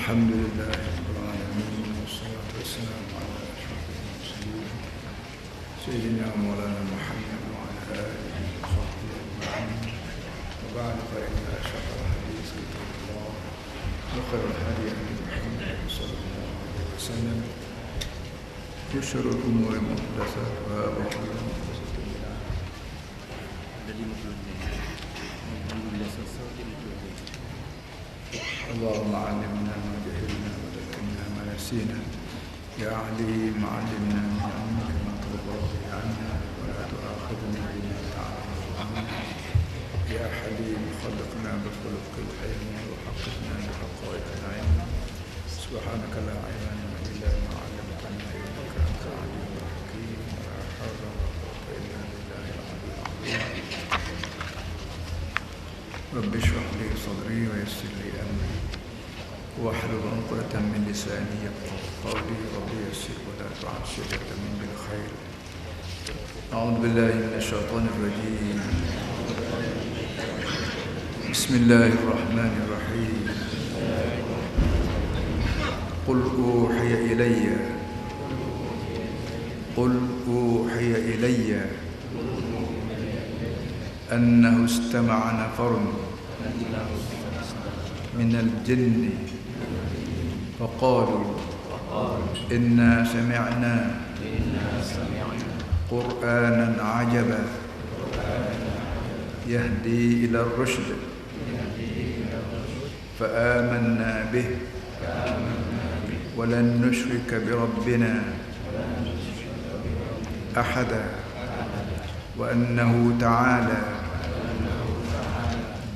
الحمد لله رب العالمين والصلاة والسلام على أشرف المرسلين سيدنا مولانا محمد وعلى آله وصحبه أجمعين وبعد فإن أشرف الحديث كتاب الله وخير الهدي هدي محمد صلى الله عليه وسلم وشر الأمور محدثاتها وكل محدثة بدعة. اللهم علمنا ما جهلنا وذكرنا ما نسينا يا عليم علمنا من علمك ما ترضى به عنا ولا تؤاخذنا بما تعلم عنا يا حليم خلقنا بخلق الحلم وحققنا بحقائق العلم سبحانك لا علم لنا إلا ما علمتنا إنك أنت العليم الحكيم ولا حول ولا قوة إلا بالله العلي العظيم. رب اشرح لي صدري ويسر لي أمري واحلل عقدة من لساني يفقهوا قولي رب يسر ولا تعسر وتمم بالخير. أعوذ بالله من الشيطان الرجيم. بسم الله الرحمن الرحيم. قل أوحي إلي أنه استمع نفر من الجن فقالوا إنا سمعنا قرآنا عجبا يهدي إلى الرشد فآمنا به ولن نشرك بربنا أحدا وأنه تعالى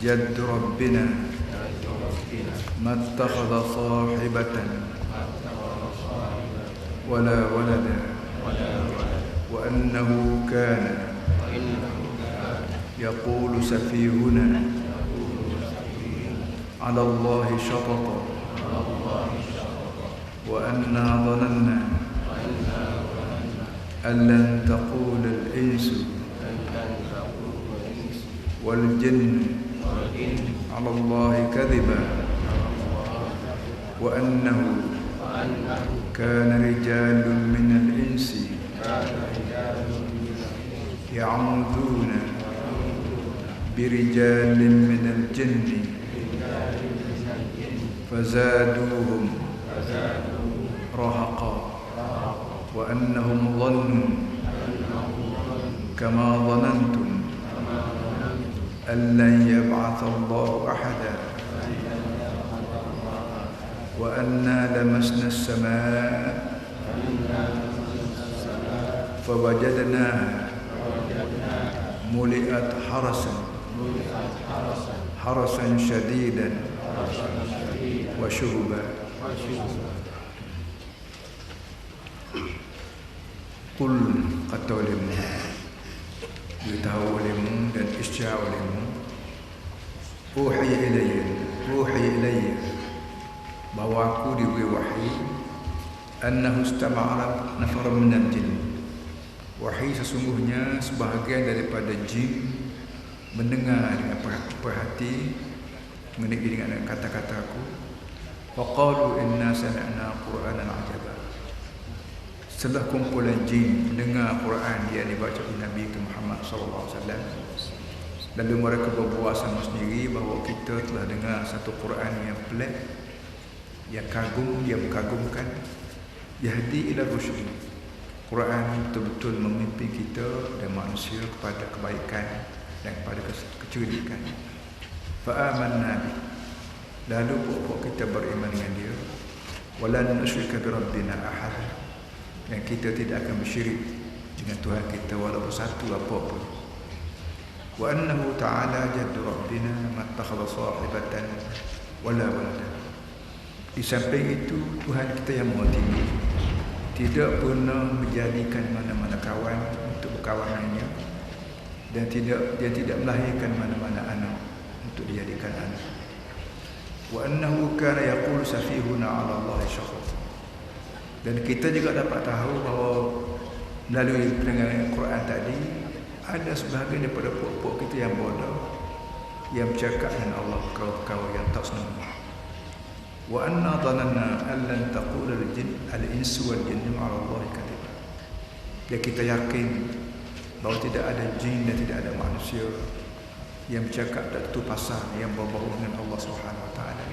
جد ربنا ما اتخذ صاحبة ولا ولدا وأنه كان يقول سفيهنا على الله شططا وأنا ظننا أن لن تقول الإنس والجن على الله كذبا وأنه كان رجال من الإنس يعوذون برجال من الجن فزادوهم رهقا وأنهم ظنوا كما ظننتم أن لن يبعث الله أحدا وأنا لمسنا السماء فوجدناها ملئت حرسا شديدا وشهبا. Qul kata olehmu, beritahu olehmu dan isyarat olehmu, uhiya ilayya, bahawa aku diberi wahyu, annahu istama'a nafarun minal jin, wahyu sesungguhnya sebahagian daripada jin mendengar dengan perhati, mendengar dengan kata-kataku. Faqalu inna sami'na qur'anan ajaba. Setelah kumpulan jin mendengar Quran yang dibaca oleh Nabi Muhammad SAW, lalu mereka berbuat sama sendiri bahawa kita telah dengar satu Quran yang pelik, yang kagum, yang mengagumkan, yahdi ila rusyd. Quran betul-betul memimpin kita dan manusia kepada kebaikan dan kepada kecerdikan. Fa amanna bi, lalu pokok kita beriman dengan dia. Walan nusyrika bi rabbina ahad, dan kita tidak akan bersyirik dengan Tuhan kita walaupun satu apapun. Wa annahu ta'ala jaddu rabbina mattakhadha sahibatan wala walada. Di samping itu Tuhan kita yang Maha Tinggi tidak pernah menjadikan mana-mana kawan untuk berkawan dengannya, dan dia tidak melahirkan mana-mana anak untuk dijadikan anak. Wa annahu kana yaqulu safihuna 'ala Allah syaqqa. Dan kita juga dapat tahu bahawa melalui pendengaran Quran tadi ada sebahagian daripada puak-puak kita yang bodoh yang bercakap dengan Allah perkara-perkara yang tak senang. Wa anna dhananna an lan taqula al-insu wal jinnu 'ala Allah kadhiba. Dan kita yakin bahawa tidak ada jin dan tidak ada manusia yang bercakap satu pasal yang berbau dengan Allah Subhanahu wa taala.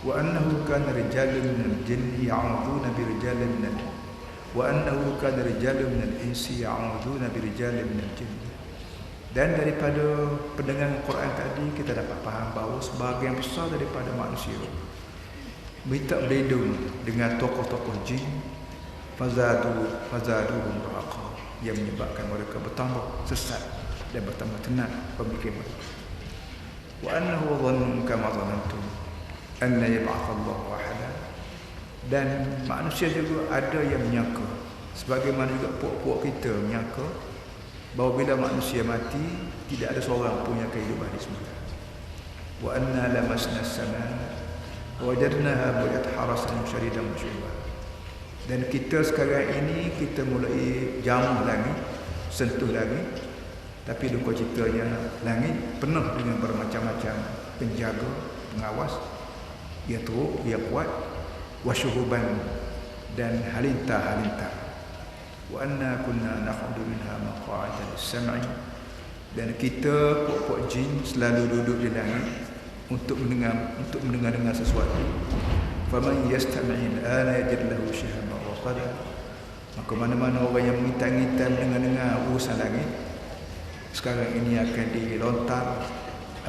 Wa annahu kana rijalun minal jinni ya'uduna bi rijalin minal wa annahu kana rijalun minal insi ya'uduna bi rijalin minal jinni. Dan daripada pendengaran Quran tadi kita dapat faham bahawa sebahagian besar daripada manusia minta berlindung dengan tokoh-tokoh jin, fazaduhum raqa, yang menyebabkan mereka bertambah sesat dan bertambah tenang pemikiran mereka. Wa annahu dhannu kama dhanantum an la yab'ath Allahu ahada. Dan manusia juga ada yang menyangka, sebagaimana juga puak-puak kita menyangka bahawa bila manusia mati tidak ada seorang pun yang akan hidup balik semula. Wa anna lamasna as-samaa wajadnaha muriat harasan syadidan musyriba. Dan kita sekarang ini kita mulai jamuh langit, sentuh langit, tapi lupa ceritanya langit penuh dengan bermacam-macam penjaga, pengawas, ia teruk, ia kuat, wasyuhuban, dan halintah-halintah. Wa anna kunna naq'udu minha maq'ada lis-sam'i. Dan kita puak-puak jin selalu duduk di langit untuk mendengar sesuatu. Faman yastami'il ana yajid lahu shihaban rasada. Maka mana-mana orang yang mengintai-ngintai mendengar urusan langit, sekarang ini akan dilontar,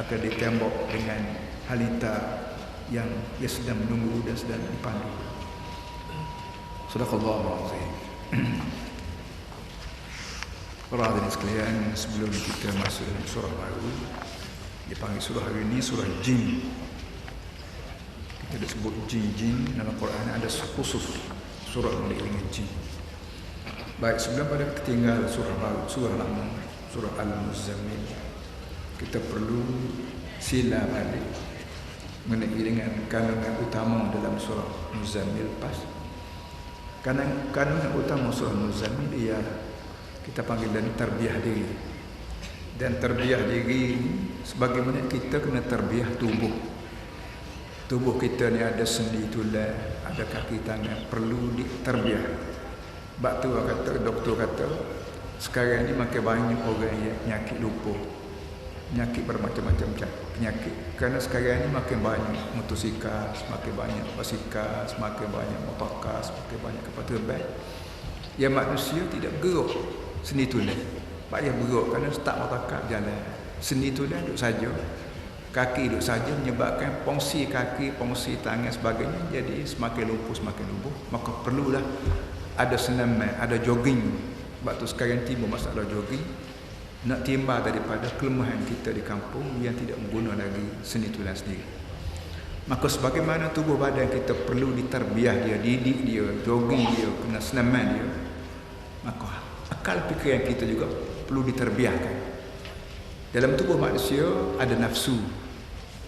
akan ditembak dengan halita yang dia sedang menunggu dan sedang dipandu. Sadaqallahu azim. Para hadirin sekalian, sebelum kita masuk dalam surah baru, dipanggil surah hari ini surah jin. Kita ada sebut jin dalam Quran, ada khusus surah mulai dengan jin. Baik, sebelum pada kita tinggal surah baru, surah lama, surah Al-Muzammil, kita perlu sila balik mengenai dengan kandungan utama dalam surah Muzammil pas. Kandungan utama surah Muzammil ialah kita panggil dan terbiah diri. Dan terbiah diri sebagaimana kita kena terbiah tubuh. Tubuh kita ni ada sendi tulang, ada kaki tangan, perlu diterbiah. Sebab tu doktor kata sekarang ni makin banyak orang yang penyakit lupa, penyakit bermacam-macam penyakit. Kerana sekarang ni makin banyak motosikal, semakin banyak basikal, semakin banyak motorkar, semakin banyak kapal terbang. Yang manusia tidak bergerak sendi tulang. Pak dia bergerak kerana start motorkar jalan. Sendi tulang duduk saja, kaki duduk saja, menyebabkan fungsi kaki, fungsi tangan sebagainya jadi semakin lumpuh. Maka perlulah ada senaman, ada jogging. Sebab tu sekarang timbul masalah jogging, nak timbal daripada kelemahan kita di kampung yang tidak menggunakan lagi sendi tulang sendiri. Maka sebagaimana tubuh badan kita perlu diterbiah dia, didik dia, jogging dia, kena senaman dia, maka akal fikiran kita juga perlu diterbiahkan. Dalam tubuh manusia ada nafsu.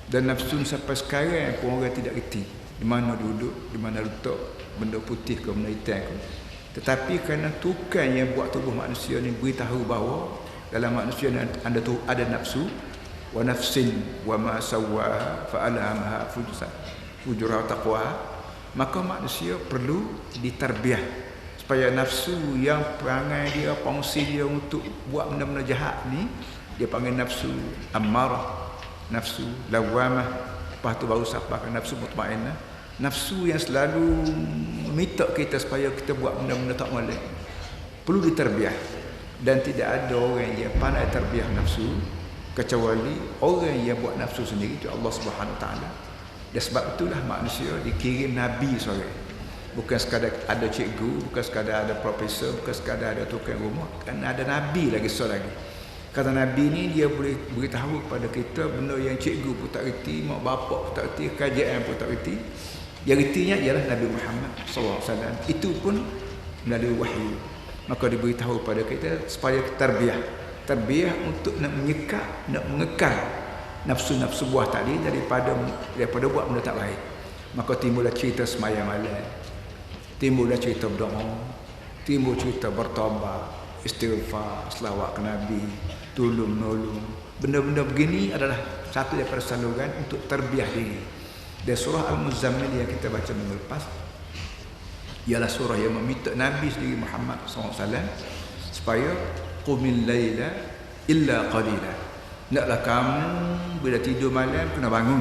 Dan nafsu sampai sekarang pun orang tidak reti di mana duduk, di mana letak benda putih ke benda hitam ke. Tetapi kerana tukang yang buat tubuh manusia ni beritahu bahawa dalam manusia ni ada nafsu, wa nafsin wa ma sawwaha fa alhamaha fujuraha taqwa. Maka manusia perlu diterbiah supaya nafsu yang perangai dia, fungsi dia untuk buat benda-benda jahat ni, dia panggil nafsu ammarah, nafsu lawamah. Lepas tu baru sampai nafsu mutmainnah, nafsu yang selalu minta kita supaya kita buat benda-benda tak molek, perlu diterbiah. Dan tidak ada orang yang pandai terbiah nafsu kecuali orang yang buat nafsu sendiri, itu Allah Subhanahu Wa Taala. Dan sebab itulah manusia dikirim nabi seorang. Bukan sekadar ada cikgu, bukan sekadar ada profesor, bukan sekadar ada tukang rumah, kan ada nabi lagi seorang lagi. Kata nabi ni dia boleh beritahu kepada kita benda yang cikgu pun tak reti, mak bapak pun tak reti, kajian pun tak reti. Yang retinya ialah Nabi Muhammad sallallahu alaihi wasallam. Itu pun melalui wahyu. Maka diberitahu pada kita supaya kita terbiah untuk nak menyekat, nak mengekang nafsu-nafsu buah tadi daripada buat benda tak baik. Maka timbullah cerita semayang malam, timbullah cerita berdoa, timbul cerita bertaubat, istighfar, selawat ke Nabi, tolong menolong. Benda-benda begini adalah satu daripada saluran untuk terbiah diri. Dan surah Al-Muzammil yang kita baca minggu lepas ialah surah yang meminta Nabi sendiri Muhammad SAW supaya qumil laila illa qalila. Naklah kamu bila tidur malam kena bangun.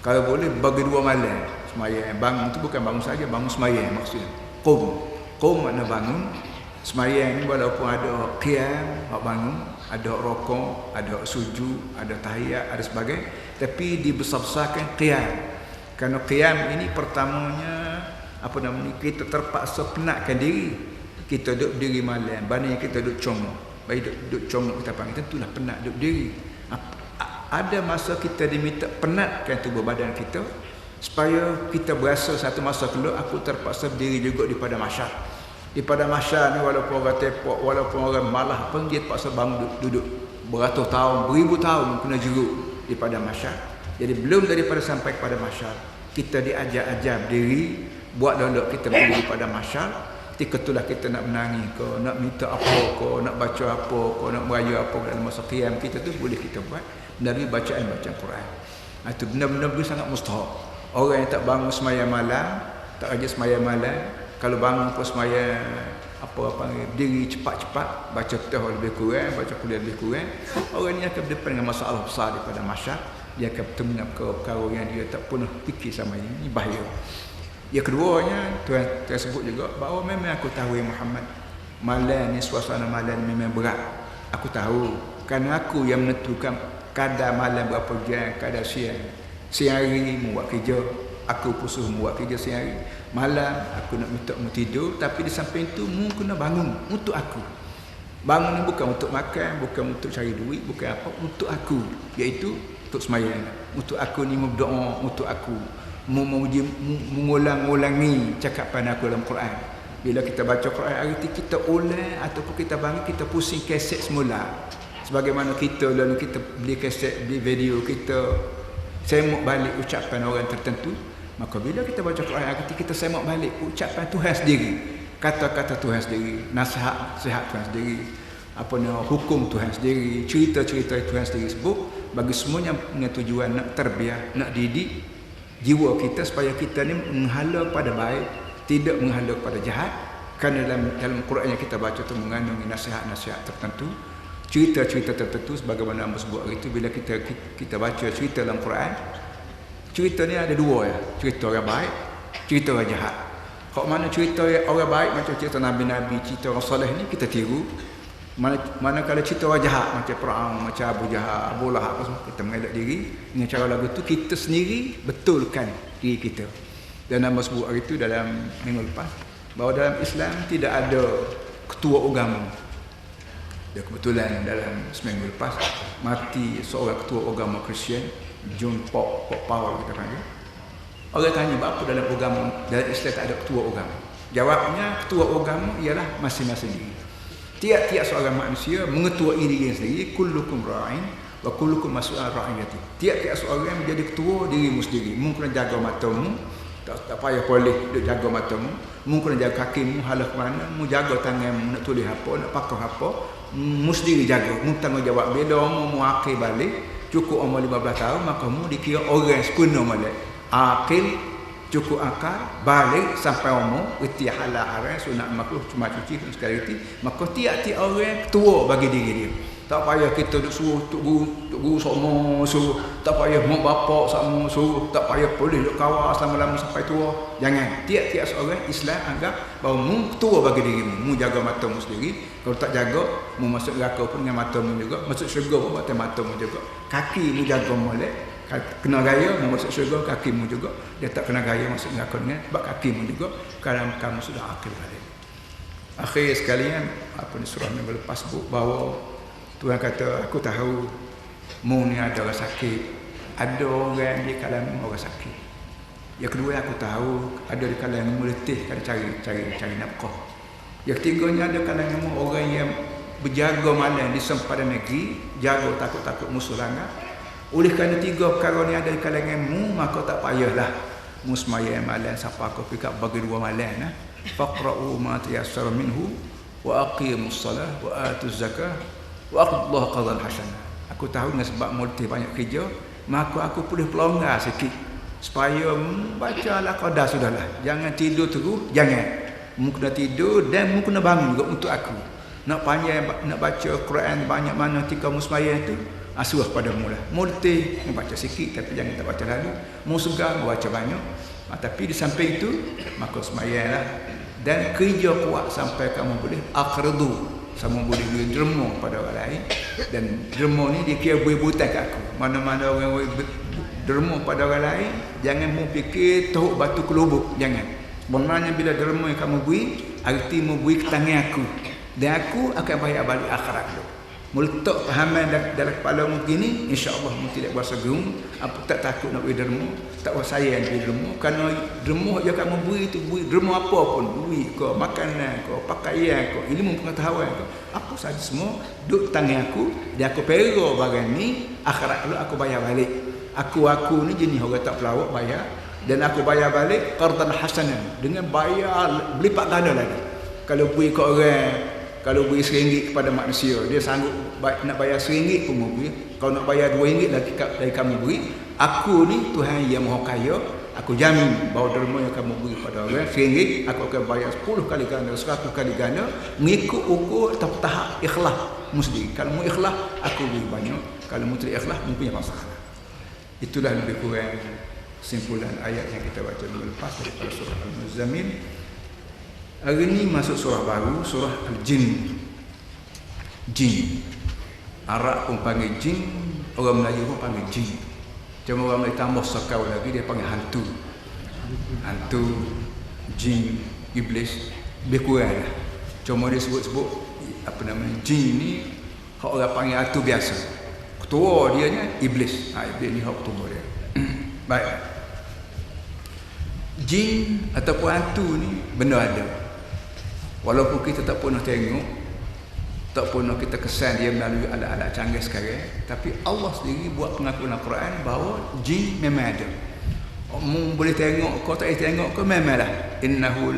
Kalau boleh bagi 2 malam semayang. Bangun tu bukan bangun saja, bangun semayang maksudnya. Qum makna bangun. Semayang ni walaupun ada qiyam, hak bangun, ada rokok, ada sujud, ada tahiyat, ada sebagainya, tapi dibesar-besarkan qiyam. Kerana qiyam ini pertamanya kita terpaksa penatkan diri. Kita duduk diri malam, banding kita duduk congok. Baik duduk congok kita panggil, tentulah penat duduk diri. Ada masa kita diminta penatkan tubuh badan kita supaya kita berasa satu masa kelak aku terpaksa berdiri juga di pada mahsyar. Di pada mahsyar ni walaupun orang tepok, walaupun orang malah pun dia terpaksa bangun duduk beratus tahun, beribu tahun kena jeruk di pada mahsyar. Jadi belum daripada sampai kepada mahsyar, kita diajar-ajar berdiri, buat dulu kita berdiri pada mahsyar. Ketika itulah kita nak menangis ke, nak minta apa ke, nak baca apa ke, nak meraya apa dalam masa qiyam kita tu boleh kita buat melalui bacaan-bacaan Quran. Itu benar-benar sangat mustahak. Orang yang tak bangun sembahyang malam, tak rajin sembahyang malam, kalau bangun pun sembahyang berdiri cepat-cepat, baca Fatihah lebih kurang, baca kuliah lebih kurang, orang ni akan berdepan dengan masalah besar daripada mahsyar. Dia akan bertemu dengan perkara yang dia tak pernah fikir sama ini bahaya. Yang keduanya, Tuhan sebut juga bahawa memang aku tahu ya Muhammad, malam ni suasana malam ni memang berat. Aku tahu, kerana aku yang menentukan kadar malam berapa jam, kadar siang. Siang hari mu buat kerja, aku pusuh mu buat kerja siang hari. Malam aku nak minta mu tidur, tapi di samping itu mu kena bangun untuk aku. Bangun ni bukan untuk makan, bukan untuk cari duit, bukan apa, untuk aku, iaitu untuk sembahyang. Untuk aku ni mu berdoa, untuk aku mengulang-ulangi cakapan aku dalam Quran. Bila kita baca Quran hari itu kita ulang ataupun kita bangun kita pusing kaset semula. Sebagaimana kita lalu kita beli kaset, beli video, kita semak balik ucapan orang tertentu. Maka bila kita baca Quran hari itu kita semak balik ucapan Tuhan sendiri, kata-kata Tuhan sendiri, nasihat Tuhan sendiri, hukum Tuhan sendiri, cerita-cerita Tuhan sendiri sebut. Bagi semuanya punya tujuan nak terbiah, nak didik jiwa kita supaya kita ni menghala pada baik, tidak menghala pada jahat. Kerana dalam Quran yang kita baca tu mengandungi nasihat-nasihat tertentu, cerita-cerita tertentu. Sebagaimana Amba sebut hari itu, bila kita baca cerita dalam Quran, cerita ni ada 2 ya, cerita orang baik, cerita orang jahat. Kalau mana cerita orang baik macam cerita Nabi-Nabi, cerita orang soleh ni kita tiru. Manakala cerita orang jahat macam Firaun, macam Abu Jahal, Abu Lahab, kita mengelak diri dengan cara lagu tu kita sendiri betulkan diri kita. Dan Amba sebut hari itu dalam minggu lepas bahawa dalam Islam tidak ada ketua agama. Dan kebetulan dalam seminggu lepas mati seorang ketua agama Kristian, John Paul kita panggil. Orang tanya apa dalam agama, dalam Islam tak ada ketua agama. Jawabnya ketua agama ialah masing-masing diri. Tiap-tiap seorang manusia mengetuai diri sendiri. Kullukum ra'in wa kullukum mas'ulun an ra'iyati. Tiap-tiap seorang menjadi ketua dirimu sendiri. Mu kena jaga matamu, tak payah boleh duk jaga matamu. Mu kena jaga kakimu, halah ke mana, mu jaga tanganmu, nak tulis apa, nak pakai apa, mu sendiri jaga. Mu tanggungjawab. Bila mu akil balik, cukup umur 15 tahun, maka mu dikira orang sempurna balik. Akil, cukup akal, balik sampai umur reti halal haram, sunat makruh, cuma cuci sekali reti, maka tiap-tiap orang ketua bagi diri dia. Tak payah kita duk suruh tok guru semua suruh, tak payah mak bapak semua suruh, tak payah boleh duk kawal selama-lama sampai tua. Jangan. Tiap-tiap seorang Islam anggap bahawa mu ketua bagi dirimu, mu jaga matamu sendiri. Kalau tak jaga, mu masuk neraka pun dengan matamu juga, masuk syurga pun dengan matamu juga. Kaki mu jaga molek, kena gaya mu masuk syurga, kakimu juga. Dia tak kena gaya masuk neraka dengan sebab kakimu juga, kerana kamu sudah akil balik. Akhir sekalian, surah yang lepas bahawa Tuhan kata, aku tahu mu ni ada orang sakit, ada orang di kalangan orang sakit. Yang kedua, aku tahu ada di kalangan meletih, ada cari nafkah. Yang ketiganya, ada kalangan orang yang berjaga malam di sempadan negeri, jaga takut-takut musuh langgar. Oleh kerana 3 perkara ni ada di kalanganmu, maka tak payahlah mu sembahyang malam siapa kau pikap bagi 2 malam. Faqra'u ma tayassara minhu wa aqimus salah wa atuz zakah wa aqdallahu qadhan hasanah. Aku tahu dengan sebab multi banyak kerja, maka aku boleh pelonggar sikit supaya baca al-Qadar sudahlah. Jangan tidur terus, jangan. Mu kena tidur dan mu kena bangun juga untuk aku. Nak panjang nak baca Quran banyak mana ketika mu sembahyang tu, asuh pada mula. Mu letih, mu baca sikit tapi jangan tak baca lalu. Mu segar, mu baca banyak. Tapi di samping itu maka sembahyanglah dan kerja kuat sampai kamu boleh aqridu, sama boleh derma pada orang lain. Dan derma ni dia kira buih-buitan kat aku. Mana-mana orang derma pada orang lain, jangan mu fikir teruk batu ke lubuk, jangan. Sebenarnya bila derma yang kamu buih, arti mu buih ke tangan aku, dan aku akan bayar balik akhirat tu. Meletak pahaman dalam kepala mu begini, insya-Allah mu tidak berasa gerung, apa tak takut nak buih derma, tak berasa sayang buih derma. Kerana derma yang kamu buih tu buih derma apa pun, buih ke makanan ke pakaian ke ilmu pengetahuan ke apa saja semua duduk tangan aku, dan aku pera barang ni, akhirat tu aku bayar balik. Aku ni jenis orang tak pelawak bayar, dan aku bayar balik qardan hasanan, dengan bayar berlipat ganda lagi. Kalau buih ke orang, kalau beri RM1 kepada manusia, dia sanggup nak bayar RM1 pun mau beri. Kalau nak bayar RM2 lagi dari kamu beri, aku ni Tuhan yang Maha Kaya, aku jamin bahawa derma yang kamu beri pada orang RM1, aku akan bayar 10 kali ganda, 100 kali ganda, mengikut ukur atau tahap ikhlas mesti. Kalau mu ikhlas, aku beri banyak. Kalau mu tidak ikhlas, mu punya masalah. Itulah lebih kurang kesimpulan ayat yang kita baca minggu lepas daripada surah Al-Muzammil. Hari ini masuk surah baru, surah Al-Jin. Jin. Arab pun panggil jin, orang Melayu pun panggil jin. Cuma orang Melayu tambah sekau lagi, dia panggil hantu. Hantu, jin, iblis, lebih kurang lah. Cuma dia sebut-sebut apa namanya, jin ni hak orang panggil hantu biasa. Ketua dia nya iblis. Iblis ni hak ketua dia. Baik. Jin ataupun hantu ni benda ada. Walaupun kita tak pernah tengok, tak pernah kita kesan dia melalui alat-alat canggih sekarang, tapi Allah sendiri buat pengakuan Al-Quran bahawa jin memang ada. Mu boleh tengok kau tak boleh tengok kau memanglah. Innahu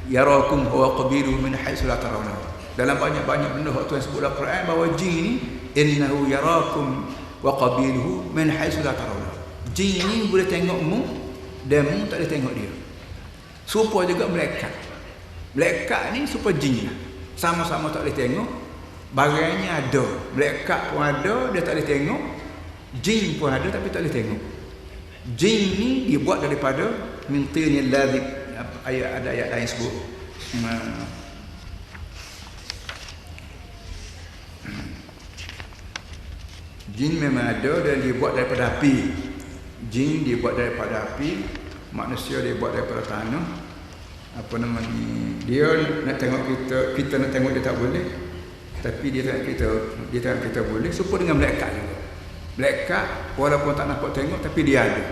yarakum huwa qabiluhu min haitsu la tarawna. Dalam banyak-banyak benda Tuhan sebut dalam Al-Quran bahawa jin ni innahu yarakum wa qabiluhu min haitsu la tarawna. Jin ni boleh tengok mu dan mu tak boleh tengok dia. Serupa juga malaikat. Malaikat ni super jin lah. Sama-sama tak boleh tengok, barangnya ada. Malaikat pun ada, dia tak boleh tengok. Jin pun ada tapi tak boleh tengok. Jin ni dia buat daripada min tinil ladhib. Ada ayat lain sebut jin memang ada dan dia buat daripada api. Jin dia buat daripada api, manusia dia buat daripada tanah. Apa nama ni, dia nak tengok kita nak tengok dia tak boleh, tapi dia tengok kita boleh. Serupa dengan malaikat juga. Malaikat walaupun tak nampak tengok tapi dia ada.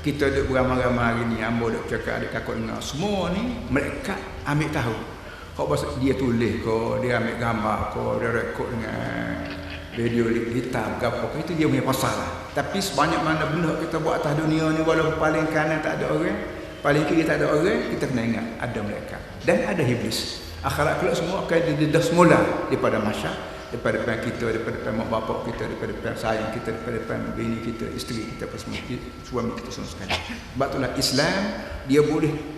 Kita duduk beramai-ramai hari ni, hamba duduk cakap adik kakak dengar, semua ni malaikat ambil tahu. Kau bahasa dia tulis kau, dia ambil gambar kau, dia rekod dengan video hitam ke apa, itu dia punya pasal lah. Tapi sebanyak mana benda kita buat atas dunia ni, walaupun paling kanan tak ada orang, paling kiri tak ada orang, kita kena ingat ada malaikat dan ada iblis. Akhirat kelak semua akan didedah semula daripada masyarakat, daripada depan kita, daripada depan mak bapak kita, daripada depan sayang kita, daripada depan bini kita, isteri kita, semua suami kita semua sekali. Sebab itulah Islam dia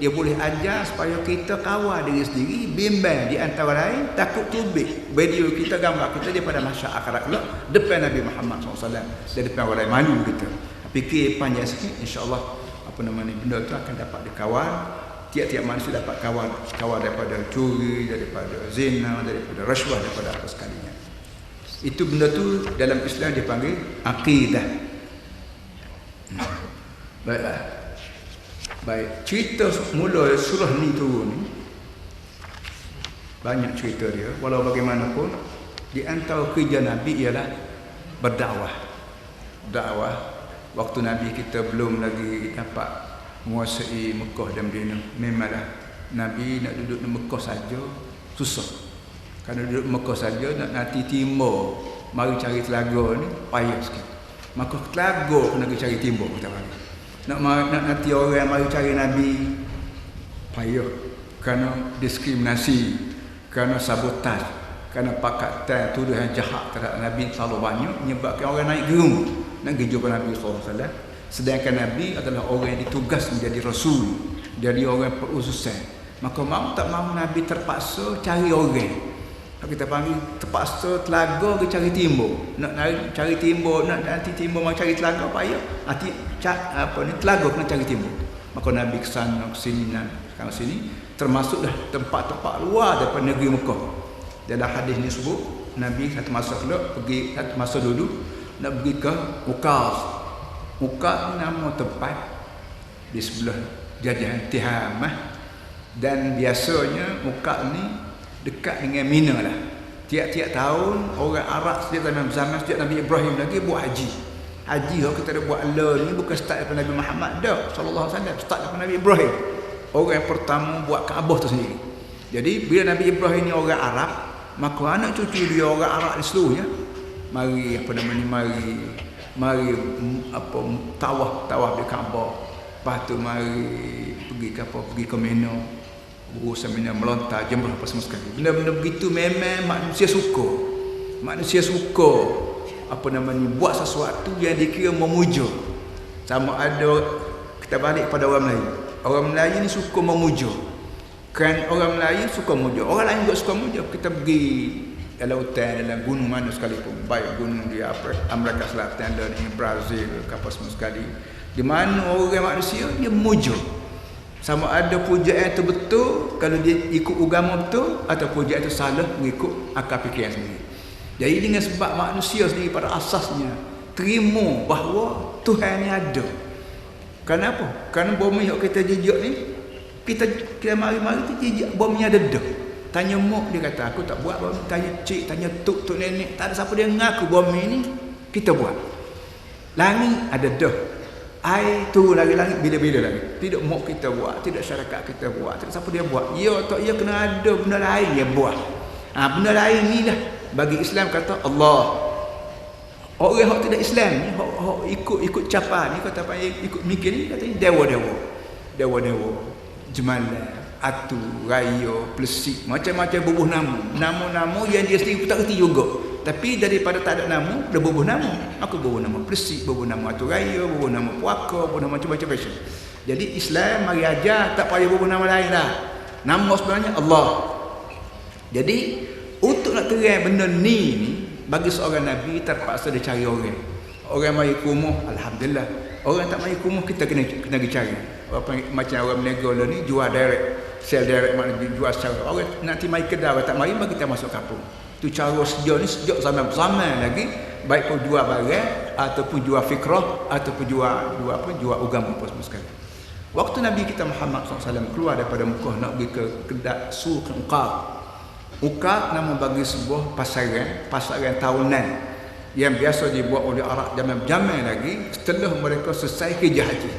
boleh ajar supaya kita kawal diri sendiri, bimbang di antara lain, takut tubik video kita, gambar kita daripada masyarakat akhirat kelak depan Nabi Muhammad SAW dan depan orang lain, malu kita. Fikir panjang sikit, insya-Allah apa namanya benda tu akan dapat dikawal. Tiap-tiap manusia dapat kawal daripada curi, daripada zina, daripada rasuah, daripada apa sekalinya. Itu benda tu dalam Islam dipanggil akidah. Baiklah. Baik, cerita mula surah ni turun, banyak cerita dia. Walau bagaimanapun, di antara kerja Nabi ialah berdakwah. Dakwah waktu Nabi kita belum lagi dapat menguasai Mekah dan Madinah. Memanglah Nabi nak duduk di Mekah saja susah. Kerana duduk di Mekah saja nak nanti timur, mari cari telaga ni payah sikit. Maka telaga kena pergi cari timur kita bagi. Nak nanti orang mari cari Nabi payah. Kerana diskriminasi, kerana sabotaj, kerana pakatan, tuduhan jahat terhadap Nabi terlalu banyak, menyebabkan orang naik gerung nak pergi jumpa Nabi SAW. Sedangkan Nabi adalah orang yang ditugas menjadi Rasul, jadi orang perutusan. Maka mau tak mau Nabi terpaksa cari orang. Kita panggil terpaksa telaga ke cari timbul. Nak cari timbul, nak nanti timbul mau cari telaga payah. Nanti telaga kena cari timbul. Maka Nabi ke sana ke sini ke sini, termasuklah tempat-tempat luar daripada negeri Mekah. Dalam hadis ni sebut Nabi satu masa dulu nak pergi ke Ukaz. Ukaz ni nama tempat di sebelah jajahan Tihamah, dan biasanya Ukaz ni dekat dengan Mina lah. Tiap-tiap tahun orang Arab sejak zaman sejak Nabi Ibrahim lagi buat haji. Haji kalau kita ada buat ni bukan start daripada Nabi Muhammad dah sallallahu alaihi wasallam, start daripada Nabi Ibrahim. Orang yang pertama buat Kaabah tu sendiri. Jadi bila Nabi Ibrahim ni orang Arab, maka anak cucu dia orang Arab di seluruhnya mari tawaf di Kaabah. Lepas tu mari pergi ke Mina, berusaha Mina, melontar jemrah apa semua sekali. Benda-benda begitu memang manusia suka buat sesuatu yang dikira memuja. Sama ada kita balik pada orang Melayu. Orang Melayu ni suka memuja. Kan orang Melayu suka memuja. Orang lain juga suka memuja. Kita pergi dalam hutan, dalam gunung mana sekalipun, baik gunung di Amerika Selatan dan di Brazil, apa semua sekali, di mana orang manusia dia memuja. Sama ada pujaan itu betul kalau dia ikut agama betul, atau pujaan itu salah mengikut akal fikiran sendiri. Jadi dengan sebab manusia sendiri pada asasnya terima bahawa Tuhan ni ada. Kenapa? Kerana bumi yang kita jejak ni, kita mari-mari kita jejak bumi ada dah. Tanya mak, dia kata aku tak buat bumi. Tanya cik, tanya tuk nenek, tak ada siapa dia ngaku bumi ni kita buat. Langit ada dah. Air turun lagi-lagi bila-bila lagi. Tidak mak kita buat, tidak syarikat kita buat, tidak siapa dia buat. Ya tak ya kena ada benda lain dia buat. Benda lain ni lah bagi Islam kata Allah. Orang yang tidak Islam ni, ikut capa ni, kata apa ikut mikir ni, kata dewa-dewa, jemalah, atu, raya, plesik, macam-macam bubuh nama yang dia sendiri tak kerti juga. Tapi daripada tak ada nama, dia bubuh nama. Aku bubuh nama plesik, bubuh nama atu raya, bubuh nama puaka, bubuh nama macam-macam. Jadi Islam mari ajar tak payah bubuh nama lain dah. Nama sebenarnya Allah. Jadi untuk nak terang benda ni bagi seorang Nabi terpaksa dia cari orang. Orang mari ke rumah, alhamdulillah. Orang tak mari ke rumah kita kena pergi cari. Macam orang berniaga ni jual direct, sell direct, maknanya jual secara orang nanti mari kedai, orang tak mari bagi kita masuk kampung. Tu cara sejak zaman lagi, baik pun jual barang ataupun jual fikrah ataupun jual agama apa semua sekali. Waktu Nabi kita Muhammad SAW keluar daripada Mekah nak pergi ke kedai Suq Ukaz nama bagi sebuah pasaran tahunan yang biasa dibuat oleh Arab zaman lagi setelah mereka selesai kerja haji.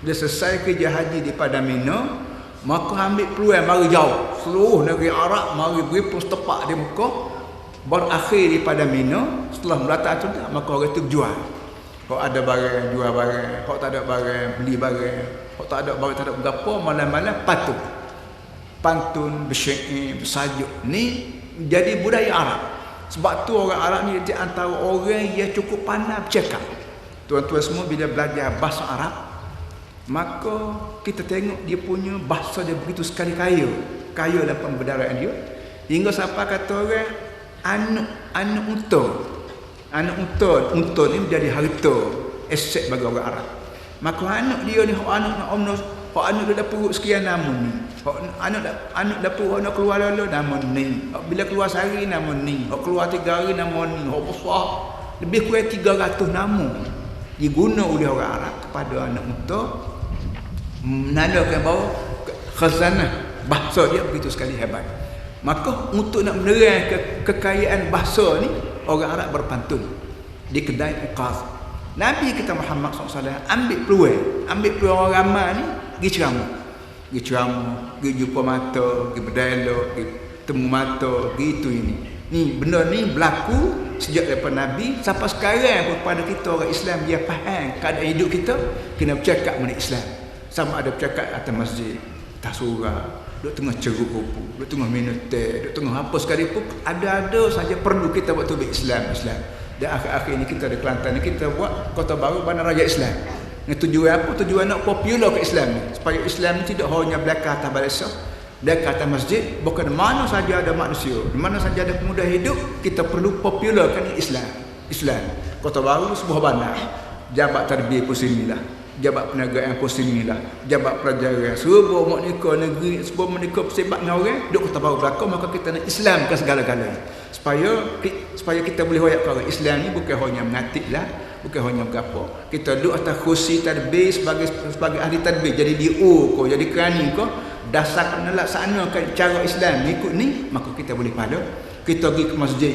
Bila selesai kerja haji di Padang Mina, maka ambil peluang mari jauh. Seluruh negeri Arab mari berhimpun setepak di Mekah, berakhir di Padang Mina. Setelah melata tu maka orang tu jual. Kalau ada barang jual barang, kalau tak ada barang beli barang, kalau tak ada barang tak ada berapa, malam-malam pantun, bersyair, bersajuk ni jadi budaya Arab. Sebab tu orang Arab ni di antara orang yang cukup pandai bercakap. Tuan-tuan semua bila belajar bahasa Arab, maka kita tengok dia punya bahasa dia begitu sekali kaya dalam pembedaraan dia. Hingga siapa kata orang anak unta ni menjadi harta, aset bagi orang Arab. Maka anak dia ni anak dia dah perut sekian nama ni. Anak dah perut nak keluar lalu nama ni. Bila keluar sehari nama ni. Keluar 3 hari nama ni. Besar. Lebih kurang 300 nama diguna oleh orang Arab kepada anak unta, menandakan bahawa khazanah bahasa dia begitu sekali hebat. Maka untuk nak menerang kekayaan bahasa ni, orang Arab berpantun di kedai Ukaz. Nabi kita Muhammad SAW ambil peluang orang ramai ni pergi ceramah, pergi jumpa mata, pergi berdialog, pergi temu mata, gitu ini. Ni benda ni berlaku sejak daripada Nabi sampai sekarang kepada kita orang Islam. Dia faham keadaan hidup kita, kena bercakap mengenai Islam. Sama ada bercakap atas masjid, atas surah, duduk tengah ceruk kopi, duduk tengah minum teh, duduk tengah apa sekalipun, ada saja perlu kita buat tubik Islam. Dan akhir-akhir ini kita di Kelantan ni kita buat Kota Baru Bandar Raya Islam. Dengan tujuan apa? Tujuan nak popular ke Islam ni, supaya Islam ni tidak hanya belakang atas barisan, belakang atas masjid. Bukan mana saja ada manusia, di mana saja ada pemuda hidup, kita perlu popularkan Islam. Kota Baru sebuah bandar, jabat tarbiyah pun sinilah, jabat perniagaan pun sinilah, jabat pelajaran, sebuah mak nikah negeri, sebuah mak nikah sebat dengan orang duduk Kota Baru belakang. Maka kita nak Islamkan segala-galanya, supaya kita boleh hoyak orang Islam ni bukan hanya mengatik lah, bukan hanya berapa. Kita duduk atas kursi tadbir sebagai ahli tadbir, jadi DO ko, jadi kerani ko, dasar melaksanakan cara Islam ni ikut ni, maka kita boleh pahala. Kita pergi ke masjid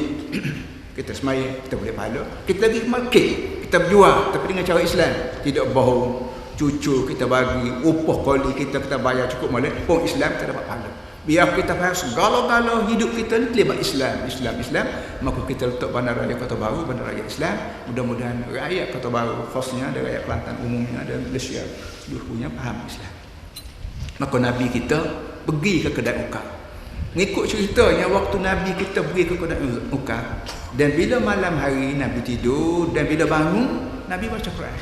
kita semaya, kita boleh pahala. Kita pergi ke market, kita berjual tapi dengan cara Islam, tidak bohong, cucu kita bagi upah kali kita bayar cukup molek pun Islam, kita dapat pahala. Biar kita faham segala-gala hidup kita ni terlibat Islam, maka kita letak Bandaraya Kota Baru, Bandaraya Islam. Mudah-mudahan rakyat Kota Baru khususnya dan rakyat Kelantan umumnya dan Malaysia seluruhnya faham Islam. Maka Nabi kita pergi ke kedai ukar. Mengikut ceritanya, waktu Nabi kita pergi ke kedai ukar, dan bila malam hari Nabi tidur, dan bila bangun Nabi baca Quran.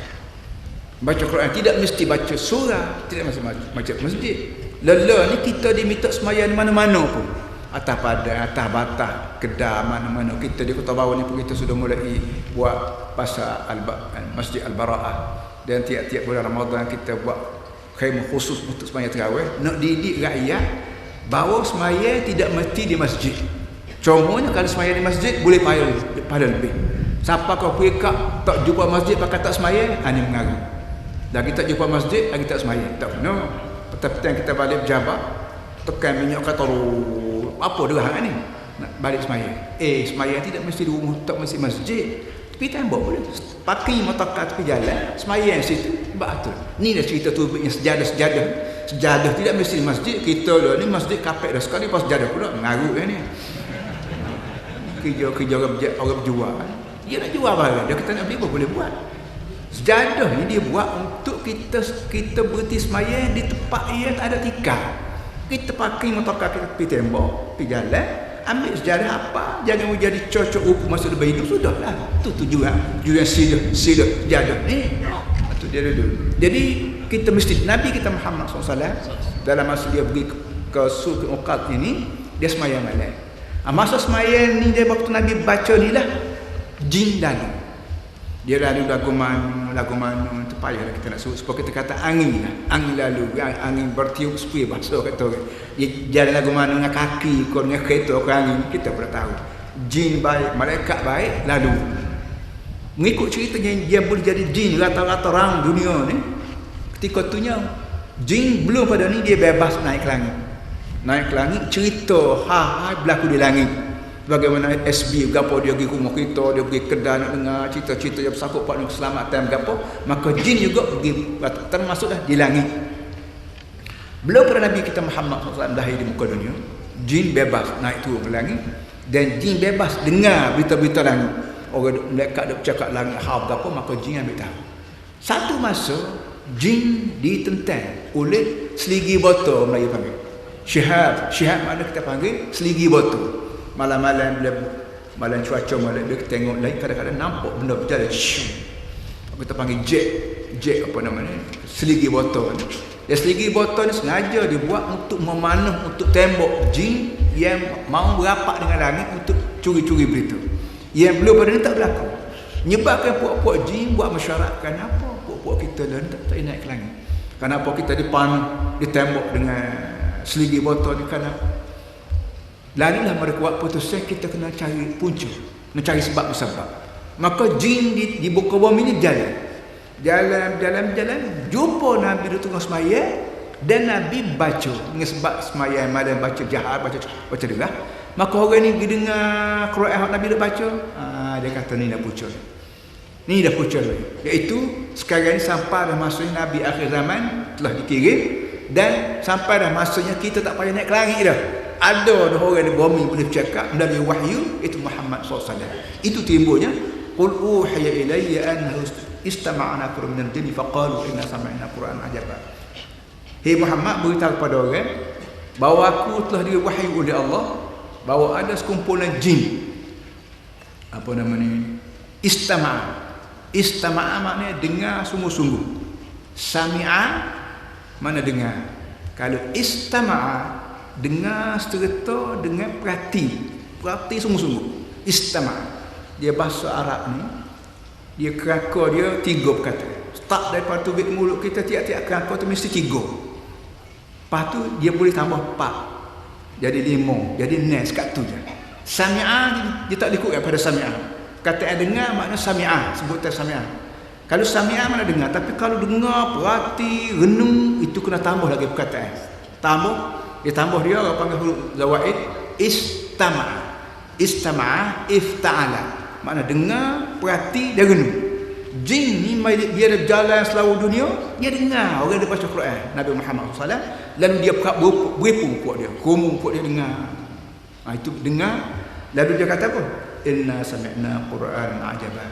Baca Quran tidak mesti baca surah, tidak mesti baca masjid. Lelah ni kita diminta sembahyang mana-mana pun, atas padang, atas batah, kedai, mana-mana. Kita di Kota Baru ni pun kita sudah mulai buat pasar Masjid Al-Bara'ah, dan tiap-tiap bulan Ramadan kita buat khemah khusus untuk sembahyang tarawih. Nak didik rakyat bahawa sembahyang tidak mesti di masjid. Contohnya kalau sembahyang di masjid boleh pahala lebih. Siapa kau pergi tak jumpa masjid pakai tak sembahyang, ini mengaruh. Lagi tak jumpa masjid, lagi tak sembahyang. Tak benar. Petang-petang kita balik berjabat, tekan minyak kata apa dah hang ni? Nak balik sembahyang. Sembahyang tidak mesti di rumah, tak mesti masjid. Tapi tembok boleh. Pakai motorkar tepi jalan, sembahyang situ, betul. Ni dah cerita tu punya sejadah tidak mesti di masjid. Kita dah ni masjid kapek dah sekali pas sejadah pula mengarut ni. Kerja orang berjual. Dia nak jual barang, dia kata nak beli apa boleh buat. Sejadah ni dia buat untuk kita berhenti sembahyang di tempat yang tak ada tikar. Kita pakai motorkar kita pergi tembok, pergi jalan, ambil sejarah apa, jangan menjadi cocok rupa masa dia hidup, sudahlah. Tu tujuan sila sejadah ni. Itu dia dulu. Jadi kita mesti Nabi kita Muhammad SAW dalam masa dia pergi ke Suq Uqad ini, dia sembahyang malam. Masa sembahyang ni dia waktu Nabi baca ni lah, jin lalu. Dia lalu lagu mana tu payahlah kita nak sebut, sebab kita kata angin lah. Angin lalu, angin bertiup sepui bahasa kata orang. Dia jalan lagu mana dengan kaki, kau dengan kereta, kau angin, kita pernah tahu. Jin baik, malaikat baik, lalu. Mengikut ceritanya, dia boleh jadi jin rata-rata orang dunia ni. Ketika tunya, jin belum pada ni dia bebas naik ke langit. Naik ke langit, cerita berlaku di langit. Bagaimana SB gapo dia pergi rumah kita, dia pergi kedai nak dengar cerita-cerita yang bersangkut pada keselamatan gapo, maka jin juga pergi termasuklah di langit. Belum pada Nabi kita Muhammad SAW lahir di muka dunia, jin bebas naik turun ke langit, dan jin bebas dengar berita-berita langit. Orang malaikat duk bercakap langit hal gapo, maka jin ambil tahu. Satu masa jin ditentang oleh seligi botol, Melayu panggil syihab mana kita panggil seligi botol. Malam-malam bila malam cuaca malam dia tengok lain, kadang-kadang nampak benda berjalan kita panggil jet apa namanya, seligi botol ni. Dia seligi botol ni sengaja dibuat untuk memanah, untuk tembok jin yang mau berapak dengan langit untuk curi-curi berita. Yang belum pada ni tak berlaku. Nyebabkan puak-puak jin buat masyarakat apa? Puak-puak kita dah tak naik ke langit. Kenapa kita dipanah, ditembok dengan seligi botol ni? Kerana lalulah mereka buat putusan, kita kena cari punca, nak cari sebab-sebab. Maka jin di buka bumi ni jalan, jumpa Nabi di tengah sembahyang, dan Nabi baca dengan sebab sembahyang malam baca jahat, baca dengar. Maka orang ni pergi dengar Quran Nabi dah baca, dia kata ni dah punca. Ni dah punca lagi. Iaitu sekarang ni sampai dah masanya Nabi akhir zaman telah dikirim, dan sampai dah masanya kita tak payah naik ke langit dah. Ada orang di bumi boleh bercakap melalui wahyu, itu Muhammad SAW. Itu timbulnya qul uhiya ilayya annahu istama'na nafarun minal jinni faqalu inna sami'na qur'anan ajaba. Hei Muhammad, beritahu kepada orang bahawa aku telah diwahyu oleh Allah bahawa ada sekumpulan jin, apa nama ni, istama'a maknanya dengar sungguh-sungguh. Sami'a mana dengar. Kalau istama'a dengar serta dengan perhati sungguh-sungguh. Istama'a dia bahasa Arab ni, dia kerangka dia 3 perkata. Start daripada tubik mulut kita, tiap-tiap kerangka tu mesti 3. Lepas tu dia boleh tambah 4, jadi 5, jadi 6, sekat tu je. Sami'a dia tak ikut pada sami'a. Kataan dengar makna sami'a, sebutan sami'a. Kalau sami'a mana dengar, tapi kalau dengar, perhati, renung, itu kena tambah lagi perkataan. Dia tambah dia orang panggil huruf zawaid. Istama'a, ifta'ala. Makna dengar, perhati dan renung. Jin ni dia ada jalan seluruh dunia, dia dengar orang dia baca Quran Nabi Muhammad SAW, lalu dia beripu puak dia, kumung puak dia dengar. Itu dengar, lalu dia kata apa? Inna sami'na Qur'an ajaban.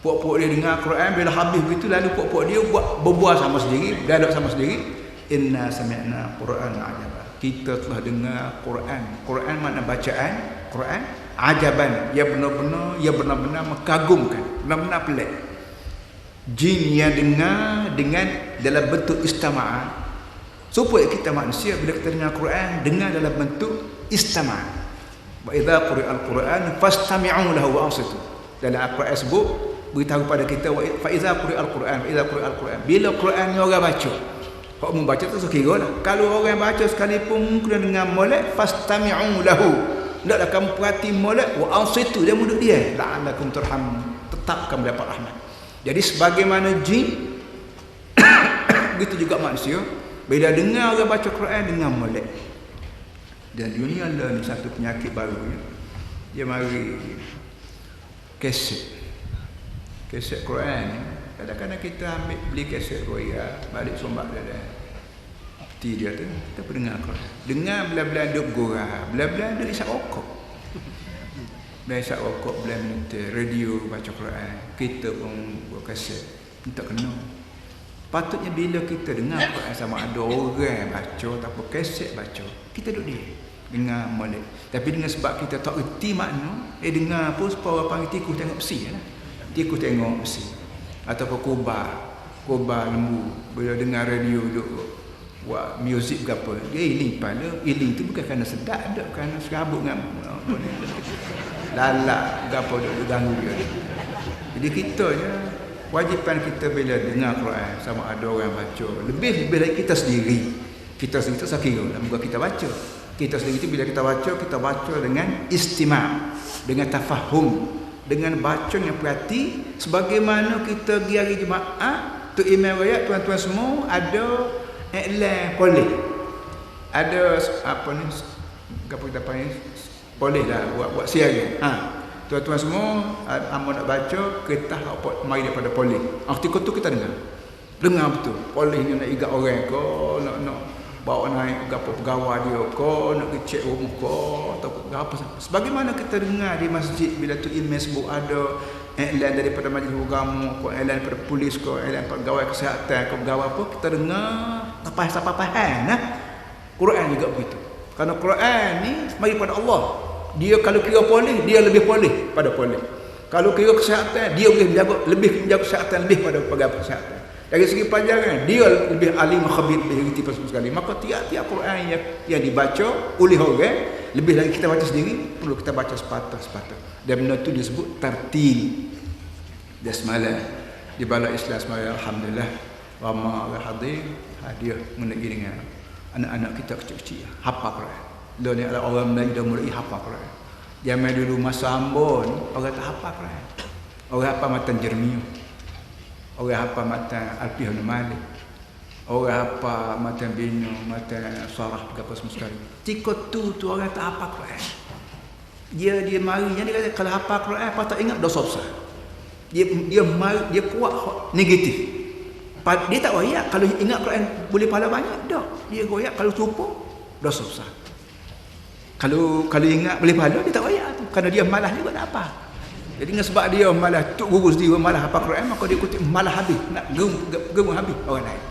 Puak-puak dia dengar Quran, bila habis begitu lalu puak-puak dia berbual sama sendiri, dialog sama sendiri. Inna sami'na Qur'an ajaban. Kita telah dengar Quran. Quran makna bacaan Quran. Ajaban, ia benar-benar mengagumkan, benar-benar pelik. Jin yang dengar dengan dalam bentuk istama'a. Supaya kita manusia bila kita dengar Quran, dengar dalam bentuk istama'a. Wa idza quri'al Quran fastami'u lahu wa ansitu. Dalam Al-Quran sebut beritahu pada kita fa idza quri'al Quran, bila Quran ni orang baca, hak membaca tu sekira lah. Kalau orang baca sekalipun kena dengar molek, fastami'u lahu, hendaklah kamu perhati molek, wa ansitu, dia duduk dia, la'allakum turhamun, tetap kamu dapat rahmat. Jadi sebagaimana jin begitu juga manusia, bila dengar orang baca Quran, dengar molek. Dan dunia ni satu penyakit baru ya. Dia mari kaset Quran. Kadang-kadang kita ambil beli kaset roya, balik sombak dia. Dia tu kita dengar Quran. Dengar belah-belah duk gurau, belah-belah duk isap rokok. Belah isap rokok, belah minta radio baca Quran. Kita pun buat kaset. Kita kena. Patutnya bila kita dengar Quran sama ada orang baca ataupun kaset baca, kita duduk dia dengar molek. Tapi dengan sebab kita tak erti makna, dengar pun supaya orang panggil tikus tengok besi lah. Tikus tengok besi. Ataupun kobar lembu. Bila dengar radio duk buat muzik ke apa, dia iling kepala. Iling tu bukan kerana sedap, tak kerana serabut dengan lalak ke apa duk ganggu dia. Jadi kita je wajipan kita bila dengar Quran sama ada orang baca, lebih dari kita sendiri. Kita sendiri tu sakira lah muka kita baca. Kita sendiri tu bila kita baca dengan istima', dengan tafahum, dengan baca yang perhati. Sebagaimana kita pergi hari Jumaat, tu imam rakyat, tuan-tuan semua ada iklan polis. Ada apa ni, apa kita panggil polis lah, buat siaran. Tuan-tuan semua amun nak baca, kita mari daripada polis. Ketika tu kita dengar betul. Polis ni nak igat orang ke, nak bawa naik gapo pegawai dia ke, nak kecek rumah ke, atau apa. Sebagaimana kita dengar di masjid bila tu imam sebut ada iklan daripada majlis agama, iklan daripada polis ke, iklan pegawai kesihatan ke, pegawai apa, kita dengar apa-apa nah. Quran juga begitu. Kerana Quran ni mari pada Allah. Dia kalau kira polis, dia lebih polis pada polis. Kalau kira kesihatan, dia boleh lebih menjaga kesihatan lebih pada pegawai kesihatan. Dari segi panjangan, dia lebih alim, khabir, lebih reti sekali. Maka tiap-tiap Quran yang dibaca oleh orang, lebih lagi kita baca sendiri, perlu kita baca sepatah-sepatah. Dan benda tu disebut tartil. Basmalah di balai Islam semaya, alhamdulillah, ramai orang hadir, hadiah mengenai dengan anak-anak kita kecil-kecil hafal Quran. Dia ni adalah orang Melayu dah mulai hafal Quran. Zaman dulu masa Ambon, orang tak hafal Quran. Orang hafal matan Jeremiah. Orang hafal matan Alfiah bin Malik. Orang hafal matan Binu, matan Sarah apa semua sekali. Ketika tu orang tak hafal Quran. Dia marinya dia kata kalau hafal Quran apa tak ingat dosa besar. Dia kuat negatif. Dia tak royak kalau ingat Quran boleh pahala banyak dah. Dia royak kalau lupa dosa besar. Kalau ingat boleh pahala, dia tak royak tu. Kerana dia malas juga nak apa. Jadi dengan sebab dia malas, tuk guru sendiri malas hafal Quran, maka dia kutip malas habis, nak gerung habis orang lain.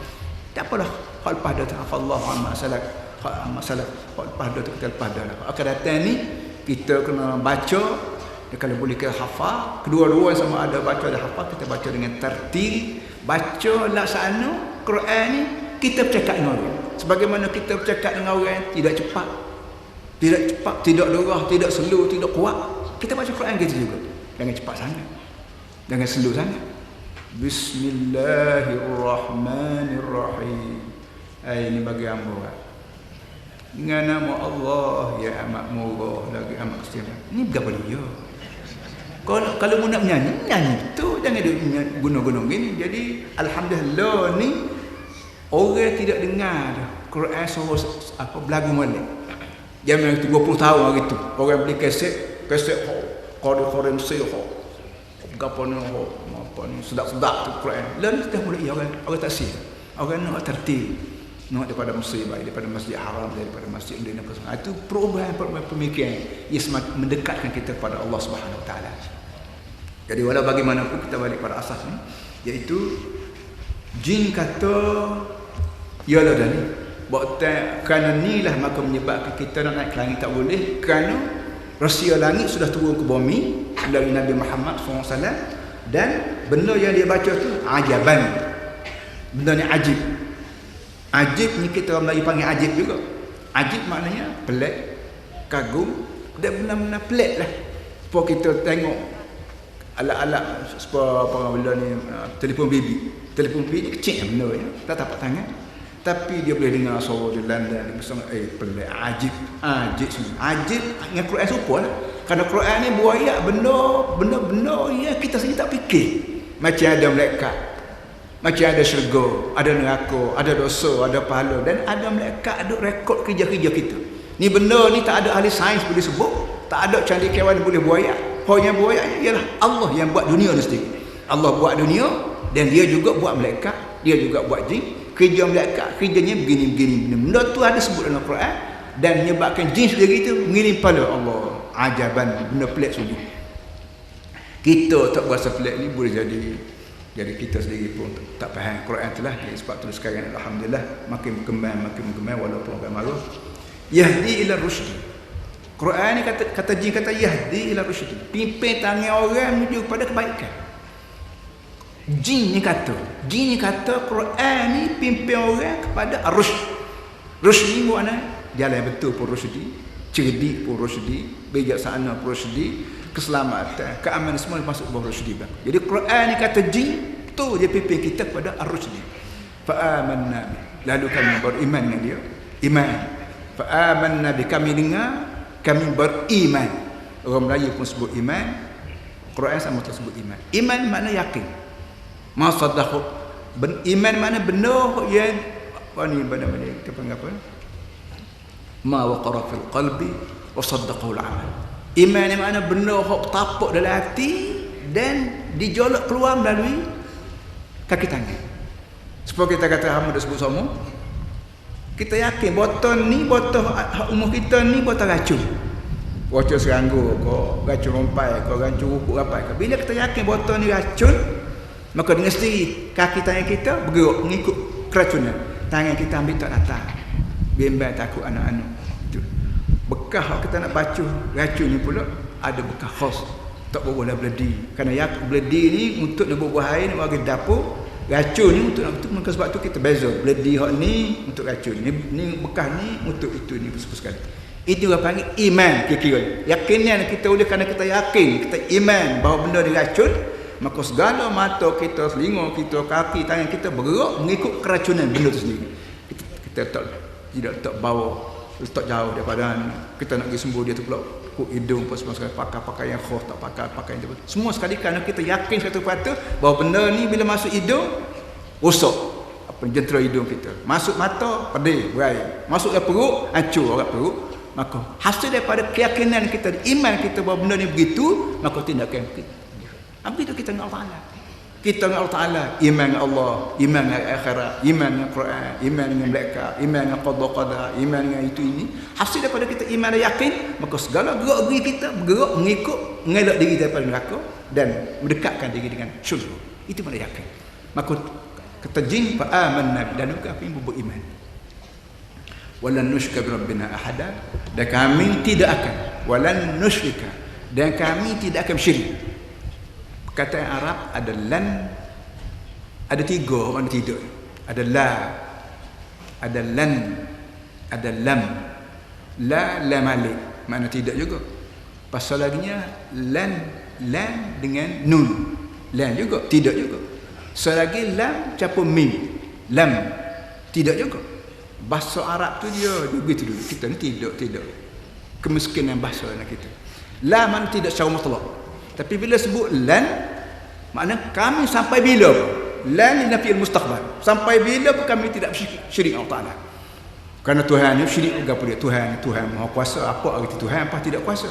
Tak apalah, hal lepas dah hafallah masalah, hal lepas dah tu kita lepas dah lah. Akan datang ni kita kena baca. Kalau boleh kita hafal, kedua-dua sama ada baca ada hafal, kita baca dengan tartil baca laksana Quran ni kita bercakap dengan orang. Sebagaimana kita bercakap dengan orang tidak cepat, tidak derah, tidak slow, tidak kuat. Kita baca Quran gitu juga. Jangan cepat sangat, jangan slow sangat. Bismillahirrahmanirrahim. Ini bagi hamba dengan nama Allah yang amat murah lagi amat setia. Ini berapa dia? Kalau mu nak nyanyi tu jangan dia guna-guna gini. Jadi alhamdulillah ni orang tidak dengar Quran suara apa belagu molek. Zaman 30 tahun hari tu orang beli kaset qadi Mesir gapo ni apa ni sedap-sedap tu Quran. Lalu dah mulai orang tak sih. Orang nak tertib. Nak daripada Mesir baik, daripada Masjid Haram, daripada Masjid Medina. Itu perubahan pemikiran yang semakin mendekatkan kita kepada Allah Subhanahu Wa Taala. Jadi walau bagaimanapun kita balik pada asas ni, iaitu jin kata ialah dah ni kerana ni lah maka menyebabkan kita nak naik ke langit tak boleh, kerana rahsia langit sudah turun ke bumi dari Nabi Muhammad SAW, dan benda yang dia baca tu ajaban, benda ni ajib. Ajib ni kita orang Melayu panggil ajib juga. Ajib maknanya pelik, kagum, dan benar-benar pelik lah. Supaya kita tengok alat-alat supaya apa benda ni, telefon bibi kecil benda ya, tak tapak tangan, tapi dia boleh dengar suara dia landan dia bersama pelik, ajib semua. Ajib dengan Quran serupa lah. Kerana Quran ni buaya benda yang kita sendiri tak fikir. Macam ada malaikat, macam ada syurga, ada neraka, ada dosa, ada pahala, dan ada malaikat ada rekod kerja-kerja kita. Ni benda ni tak ada ahli sains boleh sebut, tak ada cendekiawan boleh buaya. Yang buaya ialah Allah yang buat dunia ni sendiri. Allah buat dunia, dan dia juga buat malaikat, dia juga buat jin. Kerja malaikat kerjanya begini. Benda tu ada sebut dalam Quran, dan menyebabkan jin sendiri itu mengirim pada Allah. Ajaban, benda pelik sungguh. Kita tak berasa pelik ni boleh jadi kita sendiri pun tak faham Quran itulah. Sebab tu sekarang alhamdulillah makin berkembang walaupun agak marah. Yahdi ila rusydi. Quran ni kata jin kata yahdi ila rusydi, pimpin tangan orang menuju kepada kebaikan. Jin ni kata Quran ni pimpin orang kepada ar-rusyd. Rusydi makna jalan yang betul pun rusydi, cerdik pun rusydi, bijaksana pun rusydi, keselamatan, keamanan semua masuk bawah rusydi. Jadi Quran ni kata jin tu dia pimpin kita kepada ar-rusydi. Fa amanna, lalu kami beriman dengan dia. Iman. Fa amanna bi, kami dengar, kami beriman. Orang Melayu pun sebut iman, Quran sama tersebut iman. Iman makna yakin. Ma saddaqu. Iman makna benar yang apa ni benda kita panggil apa? Ma waqara fil qalbi wa saddaqahu al-amal. Iman ni makna benar hak tapak dalam hati dan dijolak keluar melalui kaki tangan. Supaya kita kata hamba dah sebut semua, kita yakin botol umur kita ni botol racun. Botol serangga kau, racun rompai kau, racun rupuk rapai kau. Bila kita yakin botol ni racun, maka dengan sendiri kaki tangan kita bergerak mengikut keracunan. Tangan kita ambil tak datang. Bimbang takut anak-anak. Bekas kita nak baca racun ni pula ada bekas khas. Tak boleh bledi. Kerana bledi ni untuk nak bubuh air, nak bagi dapur. Racun ni untuk nak betul, maka sebab tu kita beza. Bledi hak ni untuk racun. Ni bekas ni untuk itu ni sekali. Itu orang panggil iman kira-kira. Yakinan kita oleh kerana kita yakin, kita iman bahawa benda ni racun, maka segala mata kita, telinga kita, kaki, tangan kita bergerak mengikut keracunan benda tu sendiri. Kita tidak bawa letak jauh daripada kita nak pergi sembuh dia tu pula kuk hidung semua sekali pakai yang khos, tak pakai yang semua sekali kerana kita yakin satu kata bahawa benda ni bila masuk hidung rosak apa jentera hidung kita, masuk mata pedih berai, masuk ke perut hancur orang perut. Maka hasil daripada keyakinan kita, iman kita bahawa benda ni begitu, maka tindakan kita habis tu kita dengan Allah Ta'ala. Kita dengan Allah Ta'ala, iman dengan Allah, iman dengan akhirat, iman dengan Quran, iman dengan malaikat, iman dengan qada, iman dengan itu ini. Hasil daripada kita iman dan yakin, maka segala gerak-geri kita bergerak mengikut, mengelak diri daripada neraka dan mendekatkan diri dengan syurga. Itu mana yakin. Maka kata jin fa amanna, dan kami beriman. Walan nusyrika bi rabbina ahada, dan kami tidak akan walan nusyrika, dan kami tidak akan syirik. Kata Arab ada lan Ada 3 makna tidak. Ada la, ada lan, ada lam. La malik makna tidak juga. Pasal laginya lan dengan nun. Lan juga, tidak juga. Selagi lam campur mim. Lam, tidak juga. Bahasa Arab tu dia begitu dulu. Kita ni tidak. Kemiskinan bahasa kita. La makna tidak secara mutlak. Tapi bila sebut lan, makna kami sampai bila pun. Lan li nafil mustaqbal. Sampai bila pun kami tidak syirik Allah Ta'ala. Kerana Tuhan ni syirik juga pada Tuhan Maha Kuasa. Apa arti Tuhan, apa tidak kuasa.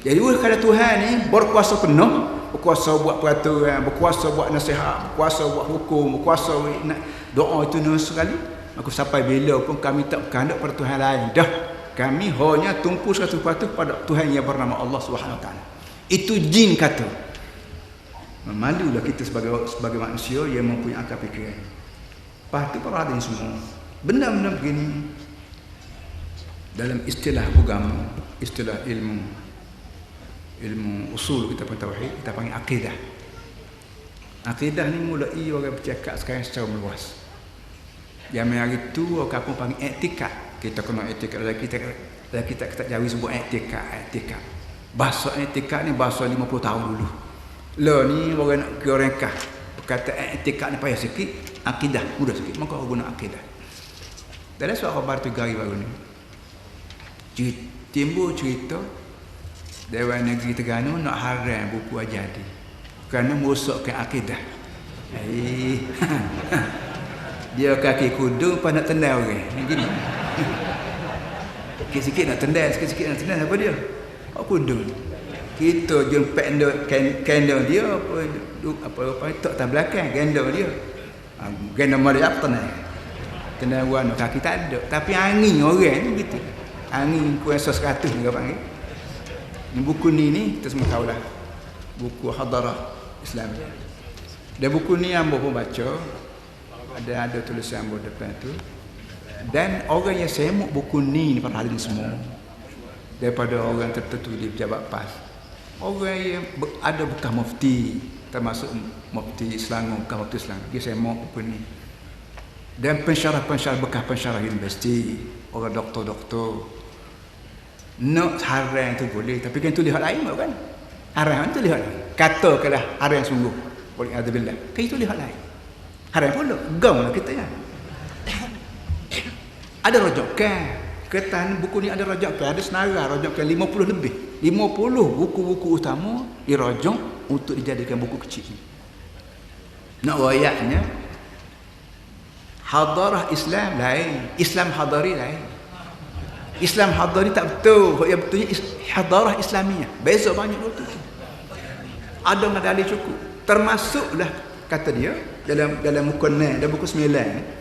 Jadi kalau Tuhan ni berkuasa penuh, berkuasa buat peraturan, berkuasa buat nasihat, berkuasa buat hukum, berkuasa nak doa itu sekali, maka sampai bila pun kami tak berkehendak pada Tuhan lain. Dah, kami hanya tumpu 100% pada Tuhan yang bernama Allah Subhanahu Wa Taala. Itu jin kata. Malulah kita sebagai manusia yang mempunyai akal fikiran. Lepas tu para hadirin semua, benda-benda begini dalam istilah agama, istilah ilmu usul kita panggil tauhid, kita panggil akidah. Akidah ni mulai orang bercakap sekarang secara meluas. Yang hari tu orang pun panggil etikad. Kita kena etikad dalam kita Jawi sebut etikad. Bahasa etikad ni bahasa 50 tahun dulu. Lah ni orang nak kerekah. Kata etikad ni payah sikit, akidah mudah sikit. Maka orang guna akidah. Dalam suatu khabar 3 hari baru ni, timbul cerita Dewan Negeri Terengganu nak haram buku Ajadi kerana merosakkan akidah. Dia kaki kudu pa nak tendang orang. Gini. Sikit-sikit nak tendang, sikit-sikit nak tendang apa dia? Kudu. Kita jempek kandang dia apa tak belakang kandang dia. Kandang mariap tendang warna kaki tak ada. Tapi angin orang ni gitu. Angin kuasa 100 dia panggil. Ini buku ni kita semua tahulah. Buku Hadarah Islamiyah. Dan buku ni hamba pun baca. Ada tulisan hamba depan tu. Dan orang yang semuk buku ni para hadirin semua, daripada orang tertentu di pejabat PAS, orang yang ada bekas mufti, termasuk mufti Selangor, bekas mufti Selangor, dia semuk buku ni. Dan pensyarah bekas pensyarah universiti, orang doktor nak haram tu boleh, tapi kan tu lihat lain kan? Haram tu lihat lain. Katakanlah haram sungguh, boleh adzbillah. Kan itu lihat lain. Haram pula, gam lah kita kan. Ada rujukan. Ketan buku ni ada rujukan, ada senarai rujukan 50 lebih. 50 buku-buku utama dirujuk untuk dijadikan buku kecil. Nak wayaknya hadarah Islam lain, Islam hadari lain. Islam hadari tak betul. Yang betulnya hadarah Islamiyah. Beza banyak tu. Ada dalil cukup. Termasuklah kata dia dalam muka 6, dalam buku 9.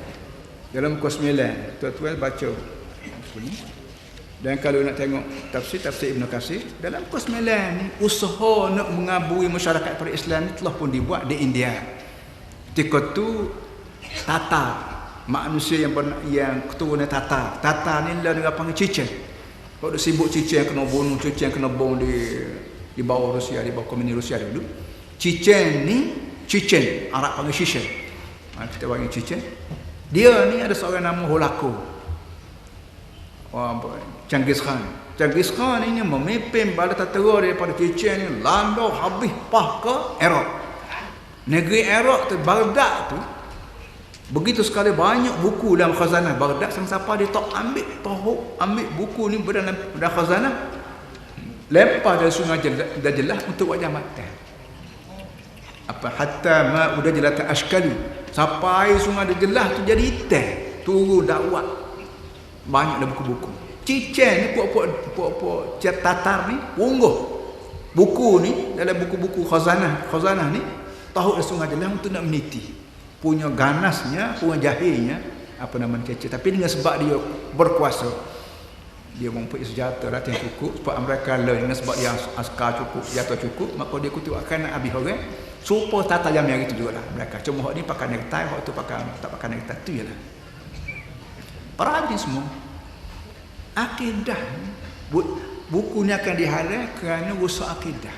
Dalam muka 9, tuan-tuan baca buku ni. Dan kalau nak tengok tafsir Ibn Katsir, dalam muka 9 ni usaha nak mengabui masyarakat pada Islam ni telah pun dibuat di India. Ketika tu Tatar, manusia yang keturunan Tatar ni lah dia panggil Chechen. Kalau sibuk Chechen kena bunuh, Chechen kena bom di bawah Rusia, di bawah komunis Rusia dulu. Chechen, Arab panggil Chechen. Kita panggil Chechen. Dia ni ada seorang nama Holako. Genghis Khan ini memimpin bala tentera daripada Chechen ni landau habis ke Iraq. Negeri Iraq tu, Baghdad tu, begitu sekali banyak buku dalam khazanah Baghdad, siapa dia tak ambil buku ni dalam khazanah, lempar dari sungai Dajlah untuk buat jambatan. Hatta ma Dajlah ashkali, sampai sungai Dajlah tu jadi hitam, turun dakwah. Banyak dah buku-buku. Chechen ni puak-puak Tatar ni unggah buku ni dalam buku-buku khazanah ni, tahu dari sungai Dajlah untuk nak meniti. Punya ganasnya, punya jahilnya, apa nama kecil. Tapi dengan sebab dia berkuasa, dia mempunyai senjata latihan cukup, sebab mereka dengan sebab dia askar cukup, senjata cukup, maka dia kutuk akan nak habis orang. Supaya tata jam yang itu juga lah mereka. Cuma hak ni pakai necktie, hak tu tak pakai necktie, tu je lah. Para hadirin semua, akidah buku ni akan dihalang kerana rosak akidah.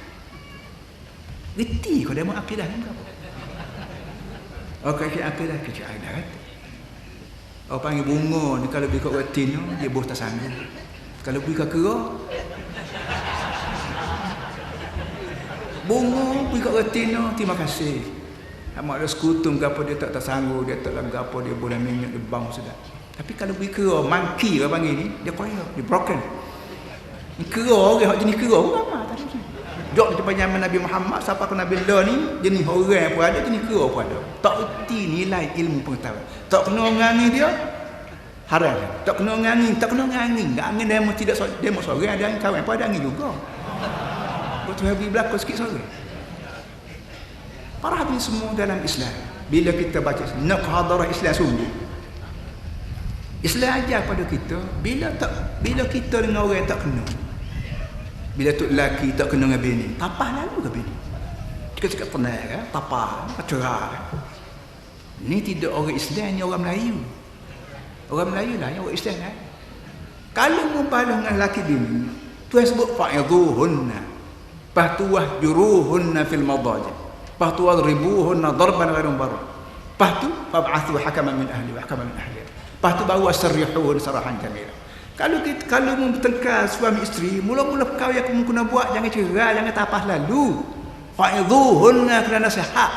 Reti kau dia mau akidah ni berapa? Okey, akidah kecil ada. Orang panggil bunga ni kalau beli kat retin dia boh tak sanggup. Kalau beli kat kera bunga beli kat retin terima kasih. Amak ada sekutum ke apa dia tak sanggup, dia tak lagu apa dia boleh minyak dia bang sedap. Tapi kalau beli kera monkey orang panggil ni dia koyak, dia broken. Kera orang hak jenis kera pun apa tak ada. Jok di zaman Nabi Muhammad siapa ke Nabi Allah ni jenis orang pun ada, jenis kera pun ada. Tak erti nilai ilmu pengetahuan. Tak kena ngani dia haram. Tak kena ngani, tak kena ngani. Enggak angin demo tidak demo sore ada angin kawan pun ada angin juga. Betul habis belakang sikit sore. Para habis semua dalam Islam. Bila kita baca nak hadarah Islam sungguh. Islam ajar pada kita bila kita dengan orang tak kena. Bila tu lelaki tak kena dengan bini, tapah lalu ke bini? Cakap pernah kan, tapah, cerah. Ni tidak orang Islam, ni orang Melayu. Orang Melayu lah, yang orang Islam kan. Kalau membalas dengan lelaki bini, Tuhan sebut fa'idhuhunna, pahtuwah juruhunna fil madaja, pahtuwah ribuhunna darban ghairu mubarrah, pahtu fab'athu hakaman min ahli wa hakaman min ahli, pahtu bawa sarrihuhun sarahan jamila. Kalau bertengkar suami isteri, mula-mula perkara yang kamu kena buat, jangan cerai, jangan tapas lalu. Fa'idhuhunna kena nasihat.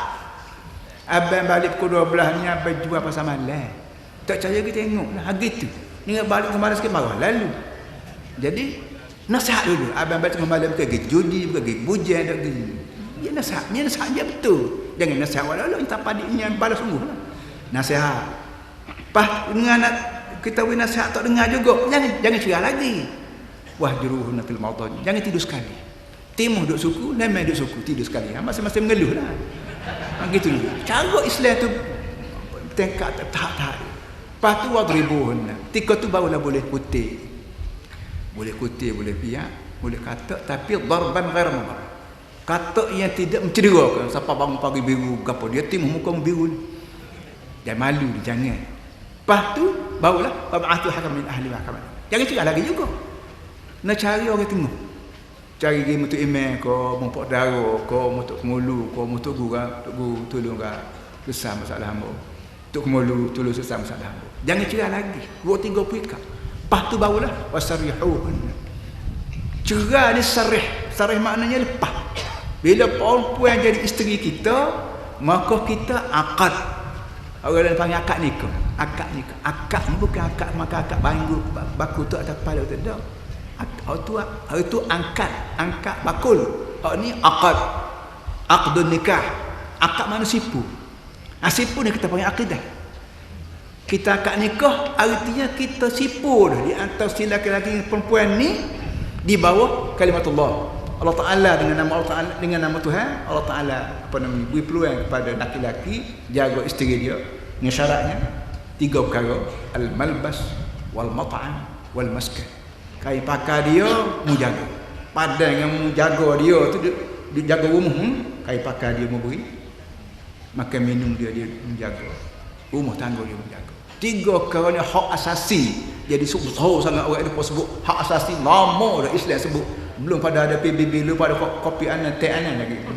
Abang balik pukul 12 ni abang jual pasal malam. Tak percaya kita tengoklah gitu. Ni balik kemana sikit marah lalu. Jadi nasihat dulu. Abang balik tengah malam pergi judi, pergi bujan dak gitu. Dia nasihat, dia betul. Jangan nasihat walau tak padik ni yang balas sungguhlah. Nasihat. Pas dengan kita beri nasihat tak dengar juga, jangan cerai lagi. Wahjuruhunna fil madaji, jangan tidur sekali. Timuh duduk suku, namai duduk suku, tidur sekali. Masing-masing mengeluhlah. Gitu juga. Cara Islam tu tingkat tahap-tahap. Lepas tu wadribuhunna. Tika tu barulah boleh kutip. Boleh kutip, boleh piak, boleh kata, tapi darban ghairu mubarrah. Kata yang tidak mencederakan. Siapa bangun pagi biru gapo dia timuh muka biru. Jangan malu, jangan. Lepas tu barulah fab'athu hakaman min ahli wa hakaman. Jangan cerai lagi juga. Nak cari orang tengok. Cari dia untuk imam ke, mumpuk darah ke, mutuk kemulu ke, mutuk guru tolong besar masalah hamba. Tuk kemulu tolong besar masalah hamba. Jangan cerai lagi. 2-3 perikap. Lepas tu barulah wasarihuhun. Cerai ni sarih. Sarih maknanya lepas. Bila perempuan jadi isteri kita, maka kita akad. Orang lain panggil akad nikah. Akad nikah. Akad ni bukan akad maka akad bangku baku tu atas kepala tu dah. Itu angkat bakul. Ni akad. Aqdun nikah. Akad mana sipu. Sipu ni kita panggil akidah. Kita akad nikah artinya kita sipu dah di antara si lelaki dan perempuan ni di bawah kalimatullah. Allah Ta'ala dengan nama Allah Ta'ala, dengan nama Tuhan, Allah Ta'ala beri peluang kepada laki-laki jaga isteri dia dengan syaratnya 3 perkara: al-malbas wal mat'am wal maskan. Kain pakai dia mu jaga. Padan yang mu jaga dia tu dia jaga rumah, kain pakai dia mu beri. Makan minum dia menjaga. Rumah tangga dia menjaga. 3 perkara ni hak asasi. Jadi tahu sangat orang itu sebut hak asasi, lama dah Islam sebut. Belum pada ada PBB, belum pada kopi anan, teh anan lagi. 3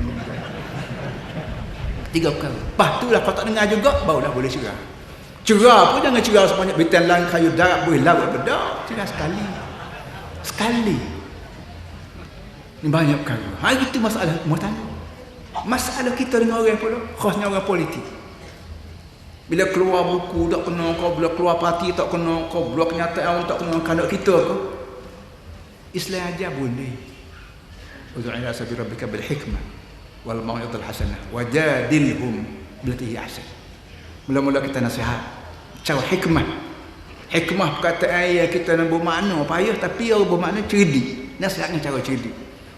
perkara. Lepas tu lah kalau tak dengar juga, barulah boleh cerai. Cerai pun jangan cerai sebanyak bintang lain kayu darat boleh laut bedak. Cerai sekali. Ni banyak perkara. Itu masalah rumah tangga. Masalah kita dengan orang pula, khasnya orang politik. Bila keluar buku tak kena kau, bila keluar parti tak kena kau, bila kenyataan tak kena kandak kita kau. Islam ajar boleh. Ud'u ila sabili rabbika bil hikmah wal mau'izatil hasanah wajadilhum billati hiya ahsan. Mula-mula kita nasihat cara hikmah. Hikmah perkataan yang kita nak bermakna payah tapi orang bermakna cerdik. Nasihat dengan cara cerdik.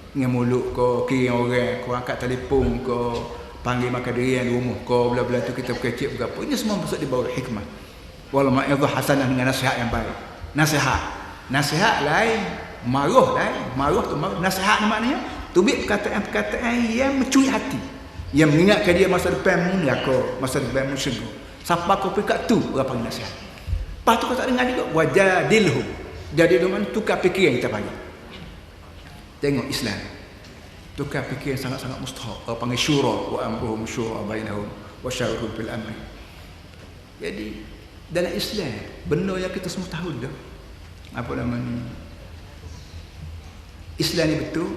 Dengan mulut kau kira orang, kau angkat telefon kau, panggil makan durian di rumah kau, bla-bla tu kita berkecil berapa. Ini semua masuk di bawah hikmah. Wal mau'izatil hasanah dengan nasihat yang baik. Nasihat lain. Marah tu nasihat ni maknanya tubik perkataan-perkataan yang mencuri hati, yang mengingatkan dia masa depan neraka, masa depan syurga. Siapa kau pikat tu orang panggil nasihat. Lepas tu kau tak dengar juga wajadilhu. Jadi dengan tukar fikiran kita panggil. Tengok Islam tukar fikiran sangat-sangat mustahak. Orang panggil syura wa amruhum syura bainahum Wasyawirhum fil amri. Jadi dalam Islam benda yang kita semua tahu dah. Apa namanya? Islam ni betul.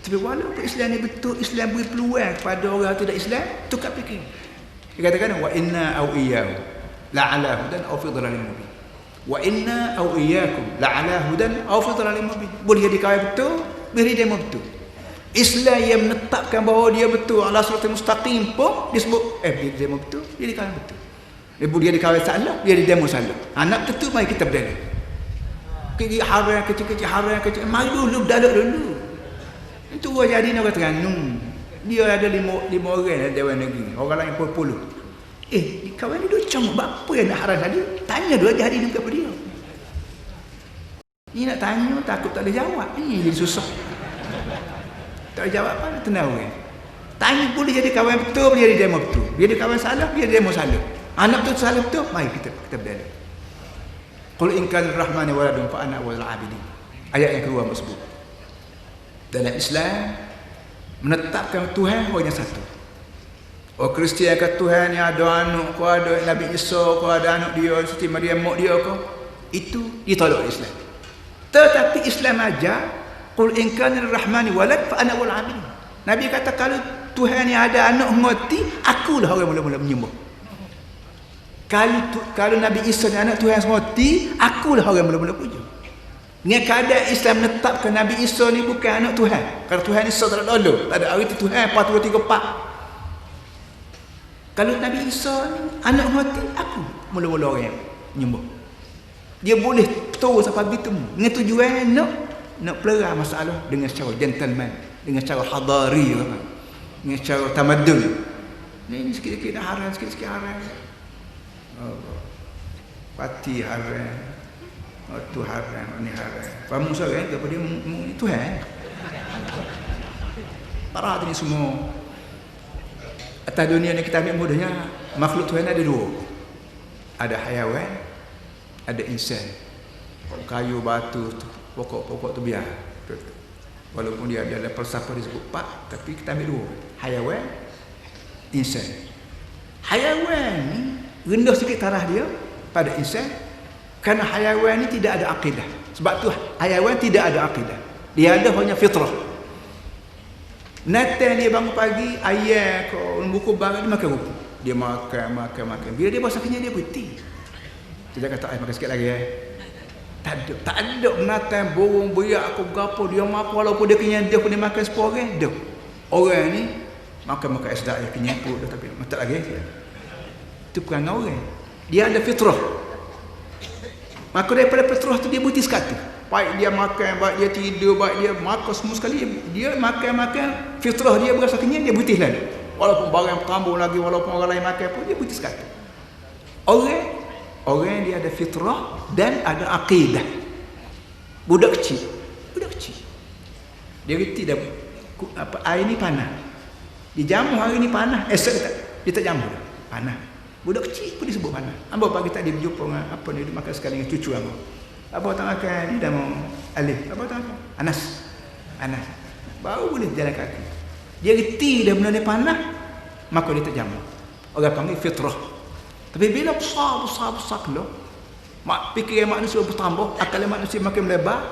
Tapi walaupun Islam ni betul, Islam beri peluang kepada orang tidak Islam, tukar fikir. Dia katakan wa inna au iyyahu la'ala hudan aw fi dhalalin mubin. Wa inna au iyyakum la'ala hudan aw fi dhalalin mubin. Boleh jadi kau betul, boleh dia betul. Islam yang menetapkan bahawa dia betul ala siratal mustaqim pun disebut dia betul, dia dikatakan betul. Dia dikatakan salah, dia demo salah. Anak tentu mari kita berdalam. Kecil haram kecil mari dulu berdalam dulu. Itu orang jadi nak katakan dia ada lima orang dewan negeri, orang lain puluh. Kawan dia cuma apa yang nak haram tadi? Tanya dua jadi ni kepada dia. Ni nak tanya takut tak boleh jawab. Ni jadi susah. Tak jawab apa, tenang orang. Tanya boleh jadi kawan betul, boleh jadi demo betul. Dia ada kawan salah, dia demo salah. Anak betul salah betul, mari kita berdialog. Qul in kana ar-rahmanu waladun fa ana awwalul 'abidin. Ayat yang kedua tersebut. Dalam Islam menetapkan Tuhan hanya satu. Kristian kata Tuhan ni ada anak, kau ada Nabi Isa, kau ada anak dia, Siti Maryam mak dia kau. Itu ditolak Islam. Tetapi Islam ajar qul in kana ar-rahmanu walad fa ana awwalul 'abidin. Nabi kata kalau Tuhan ni ada anak mati, akulah orang mula-mula menyembah. Kalau Nabi Isa ni anak Tuhan mati, akulah orang mula-mula puja. Dengan keadaan Islam menetapkan Nabi Isa ni bukan anak Tuhan. Kalau Tuhan Isa tak ada lalu, tak ada arti Tuhan 4 2 3 4. Kalau Nabi Isa ni anak mati, aku mula-mula orang yang menyembah. Dia boleh terus sampai begitu dengan tujuan nak pelera masalah dengan cara gentleman, dengan cara hadari, dengan cara tamadun. Ini sikit-sikit dah haram, sikit-sikit haram. Pati haram, tu haram, ni haram. Kamu seorang kepada dia Tuhan. Parah ni semua. Atas dunia ni kita ambil mudahnya, makhluk Tuhan ada dua. Ada hayawan, ada insan. Kayu, batu, pokok tu biar. Walaupun dia ada falsafah disebut 4, tapi kita ambil dua. Hayawan, insan. Hayawan ni rendah sikit taraf dia pada insan kerana hayawan ni tidak ada akidah. Sebab tu hayawan tidak ada akidah. Dia ada hanya fitrah. Nathan dia bangun pagi, ayam kau buku barang dia makan rumput. Dia makan. Bila dia bahasa kenyang dia berhenti. Dia kata makan sikit lagi Tak ada Nathan borong beriak aku gapo dia makan walaupun dia kenyang dia pun dia makan seorang dia. Orang ni makan esdak dia kenyang pun tapi tak lagi. Itu bukan orang. Dia ada fitrah. Maka daripada fitrah tu dia butis kata. Baik dia makan, baik dia tidur, baik dia makan semua sekali. Dia makan, fitrah dia berasa kenyang, dia butis lagi. Walaupun barang bertambah lagi, walaupun orang lain makan pun, dia butis kata. Orang dia ada fitrah dan ada akidah. Budak kecil. Dia reti dah air ni panas. Dia jamu hari ni panas, esok dia tak jamu dah. Panas. Budak kecil pun disebut panas. Abang pagi tadi berjumpa dengan apa ni dia makan sekali dengan cucu abang. Abang tak makan ni dah mau alif. Abang tak makan. Anas. Baru boleh jalan kaki. Dia reti dah benda ni panas, maka dia tak jamu. Orang panggil fitrah. Tapi bila besar keluar, fikiran manusia bertambah, akal manusia makin melebar,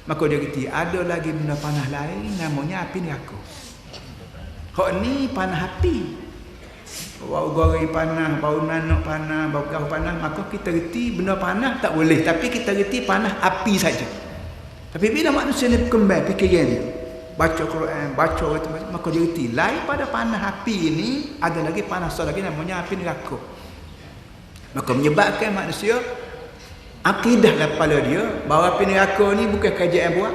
maka dia reti ada lagi benda panas lain namanya api neraka. Hak ni panas api. Bau goreng panas, bau nanuk panas, bau kau panas, maka kita reti benda panas tak boleh, tapi kita reti panas api saja. Tapi bila manusia ni berkembang fikiran dia, baca Quran, baca maka dia reti lain pada panas api ini ada lagi panas lagi namanya api neraka. Maka menyebabkan manusia akidah dalam kepala dia bahawa api neraka ni bukan kerajaan buat,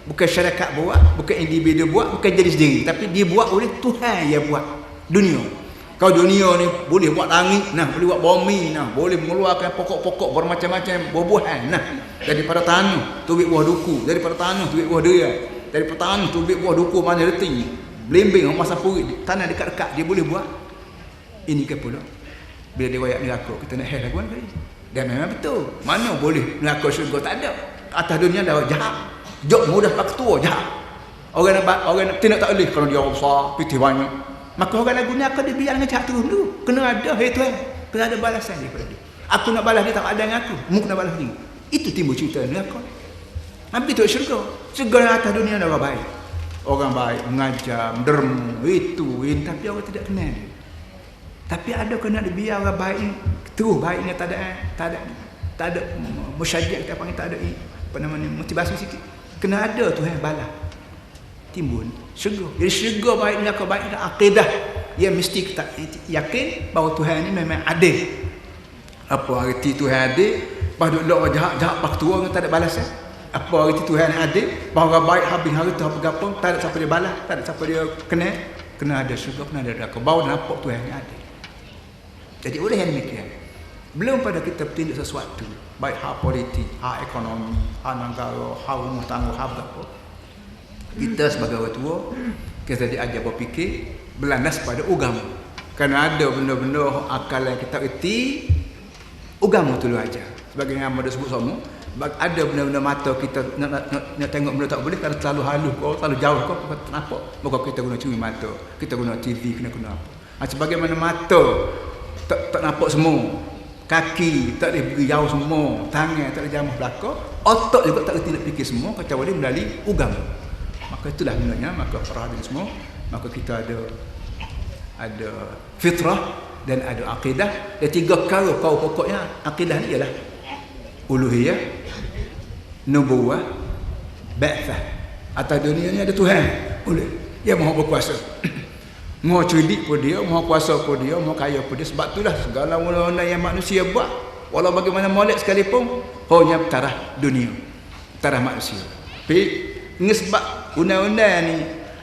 bukan syarikat buat, bukan individu buat, bukan jadi sendiri, tapi dia buat oleh Tuhan yang buat dunia. Kau dunia ni boleh buat langit, boleh buat bumi, boleh mengeluarkan pokok-pokok bermacam-macam buah-buahan, daripada tanah tubik buah duku, daripada tanah tubik buah durian, daripada tanah tubik buah duku mana reti, belimbing masa purit, tanah dekat-dekat dia boleh buat. Ini ke pula bila dia wayak neraka kita nak lagu kan? Dan memang betul. Mana boleh neraka syurga tak ada. Atas dunia dah jahat. Jok mudah pak tua jahat. Orang tidak tak boleh kalau dia besar, pitih banyak. Maka orang lagu ni akan dia biar dengan cak terus dulu. Kena ada, hei Tuhan, kena ada balasan daripada dia. Aku nak balas dia tak ada dengan aku, mu kena balas dia. Itu timbul cerita ni aku. Nabi tu syurga. Syurga yang atas dunia ada orang baik. Orang baik, mengajar, menderma, itu, ini. Tapi orang tidak kenal dia. Tapi ada kena biar orang baik ni terus baik ni tak ada musyajiat kita panggil, tak ada apa namanya motivasi sikit. Kena ada Tuhan balas. Timbul syurga. Jadi syurga baik ni aku baik dan akidah yang mesti kita yakin bahawa Tuhan ni memang adil. Apa arti Tuhan adil? Bahawa orang jahat waktu orang tak ada balasan. Apa arti Tuhan adil? Bahawa orang baik habis hari tu apa-apa tak ada siapa dia balas, tak ada siapa dia kena ada syurga, kena ada neraka. Bahawa nampak Tuhan ni adil. Jadi oleh yang demikian, belum pada kita bertindak sesuatu, baik hal politik, hal ekonomi, hal negara, hal rumah tangga, hal apa, kita sebagai orang tua, kita diajar berfikir berlandas pada agama. Kerana ada benda-benda akal yang kita erti, agama tu lu ajar. Sebagai yang ada sebut semua, ada benda-benda mata kita nak tengok benda tak boleh, kalau terlalu halus kau, terlalu jauh kau, tak nampak. Maka kita guna curi mata, kita guna TV, kena apa. Sebagaimana mata tak nampak semua, kaki tak boleh pergi jauh semua, tangan tak boleh jamah belakang, otak juga tak boleh fikir semua, kecuali melalui agama. Maka itulah gunanya. Maka perhatian semua, maka kita ada fitrah dan ada akidah. Dan tiga perkara pokoknya akidah ni ialah uluhiyah, nubuwah, ba'tsah. Atas dunia ni ada Tuhan, dia Maha berkuasa. Maha cerdik pun dia, maha kuasa pun dia, maha kaya pun dia. Sebab itulah segala undang-undang yang manusia buat, walau bagaimana molek sekalipun, hanya taraf dunia, taraf manusia. Tapi dengan sebab undang-undang ni,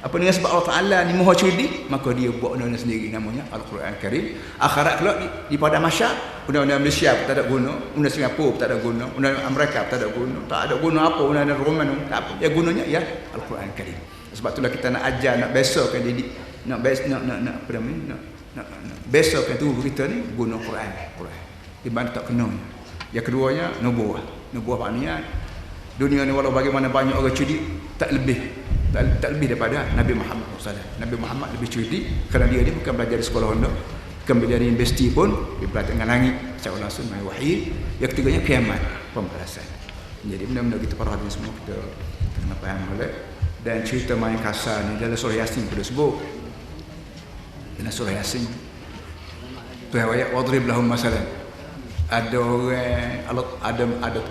dengan sebab Allah Ta'ala ni maha cerdik, maka dia buat undang-undang sendiri, namanya Al-Quran Karim. Akhirat kelak di pada masyar, undang-undang Malaysia pun tak ada guna, undang Singapura pun tak ada guna, undang Amerika pun tak ada guna, tak ada guna apa, undang-undang Roman pun tak apa. Yang gunanya ya Al-Quran Karim. Sebab itulah kita nak ajar, nak besarkan didik, nak besarkan tubuh kita ni guna Quran. Di mana tak kena. Yang keduanya nubuwah. Nubuwah maknanya dunia ni walau bagaimana banyak orang cerdik, tak lebih daripada Nabi Muhammad SAW. Nabi Muhammad lebih cerdik kerana dia ni bukan belajar di sekolah rendah, bukan belajar di universiti pun, dia belajar dengan langit secara langsung dengan wahyu. Yang ketiganya kiamat, pembalasan. Jadi benda-benda kita perhatikan semua, kita kena faham boleh. Dan cerita main kasar ni dalam surah Yasin pun sebut. Dalam surah Yasin Tuhan ayat wadrib lahum masalan. Ada orang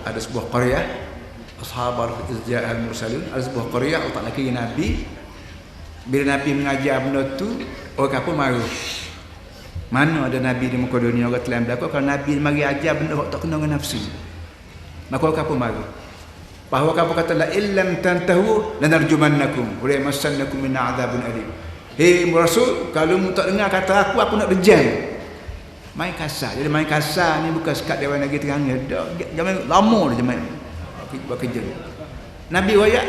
ada sebuah qaryah, ashabar izja'al mursalun, ada sebuah qaryah Allah Ta'ala kira Nabi. Bila Nabi mengajar benda tu, orang kafir marah. Mana ada Nabi di muka dunia orang telah berlaku kalau Nabi mari ajar benda tak kena dengan nafsu. Maka orang kafir marah. Bahawa kamu kata la illam tantahu lanarjumannakum wa la yamassannakum min 'adzabin alim. Hei Rasul, kalau mu tak dengar kata aku nak bejam. Main kasar. Jadi main kasar ni bukan sekat dewan negeri terangnya. Zaman lama dah zaman buat kerja. Nabi wayak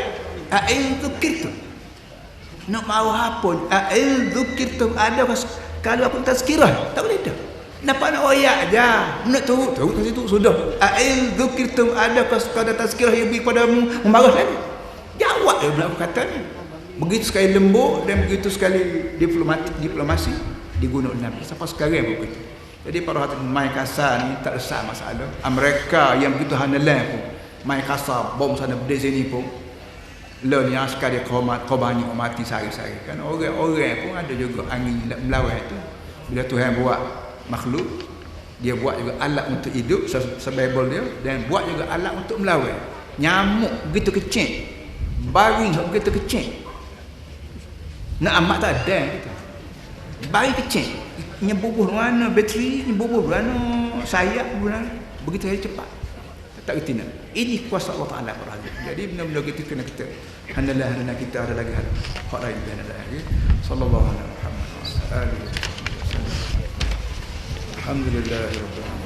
a'il dzukirtu. Nak mau apa? A'il dzukirtu ada kalau aku tazkirah, tak boleh dah. Nampak nak oyak aja. Nak tahu kat situ sudah. A'il dzukirtum ada qada tazkirah yang bagi padamu memarah lagi. Jawab dia nak kata ni. Begitu sekali lembut dan begitu sekali diplomasi digunakan Nabi sampai sekarang begitu. Jadi para hadirin main kasar ni tak besar masalah. Mereka yang begitu handalan pun main kasar bom sana berdiri sini pun lo ni sekali korban mati sehari-hari kan. Orang pun ada juga angin melawan itu. Bila Tuhan buat makhluk, dia buat juga alat untuk hidup sebabel dia, dan buat juga alat untuk melawan. Nyamuk begitu kecil, baring begitu kecil, nak amat tak ada gitu. Baring kecil nyebubuh mana bateri, nyebubuh mana sayap, begitu saja cepat, tak kerti nak. Ini kuasa Allah Ta'ala berada. Jadi benda-benda kita kena kita handalah kita ada lagi hak lain lagi. Sallallahu alaihi wasallam. Alhamdulillahirabbil alamin.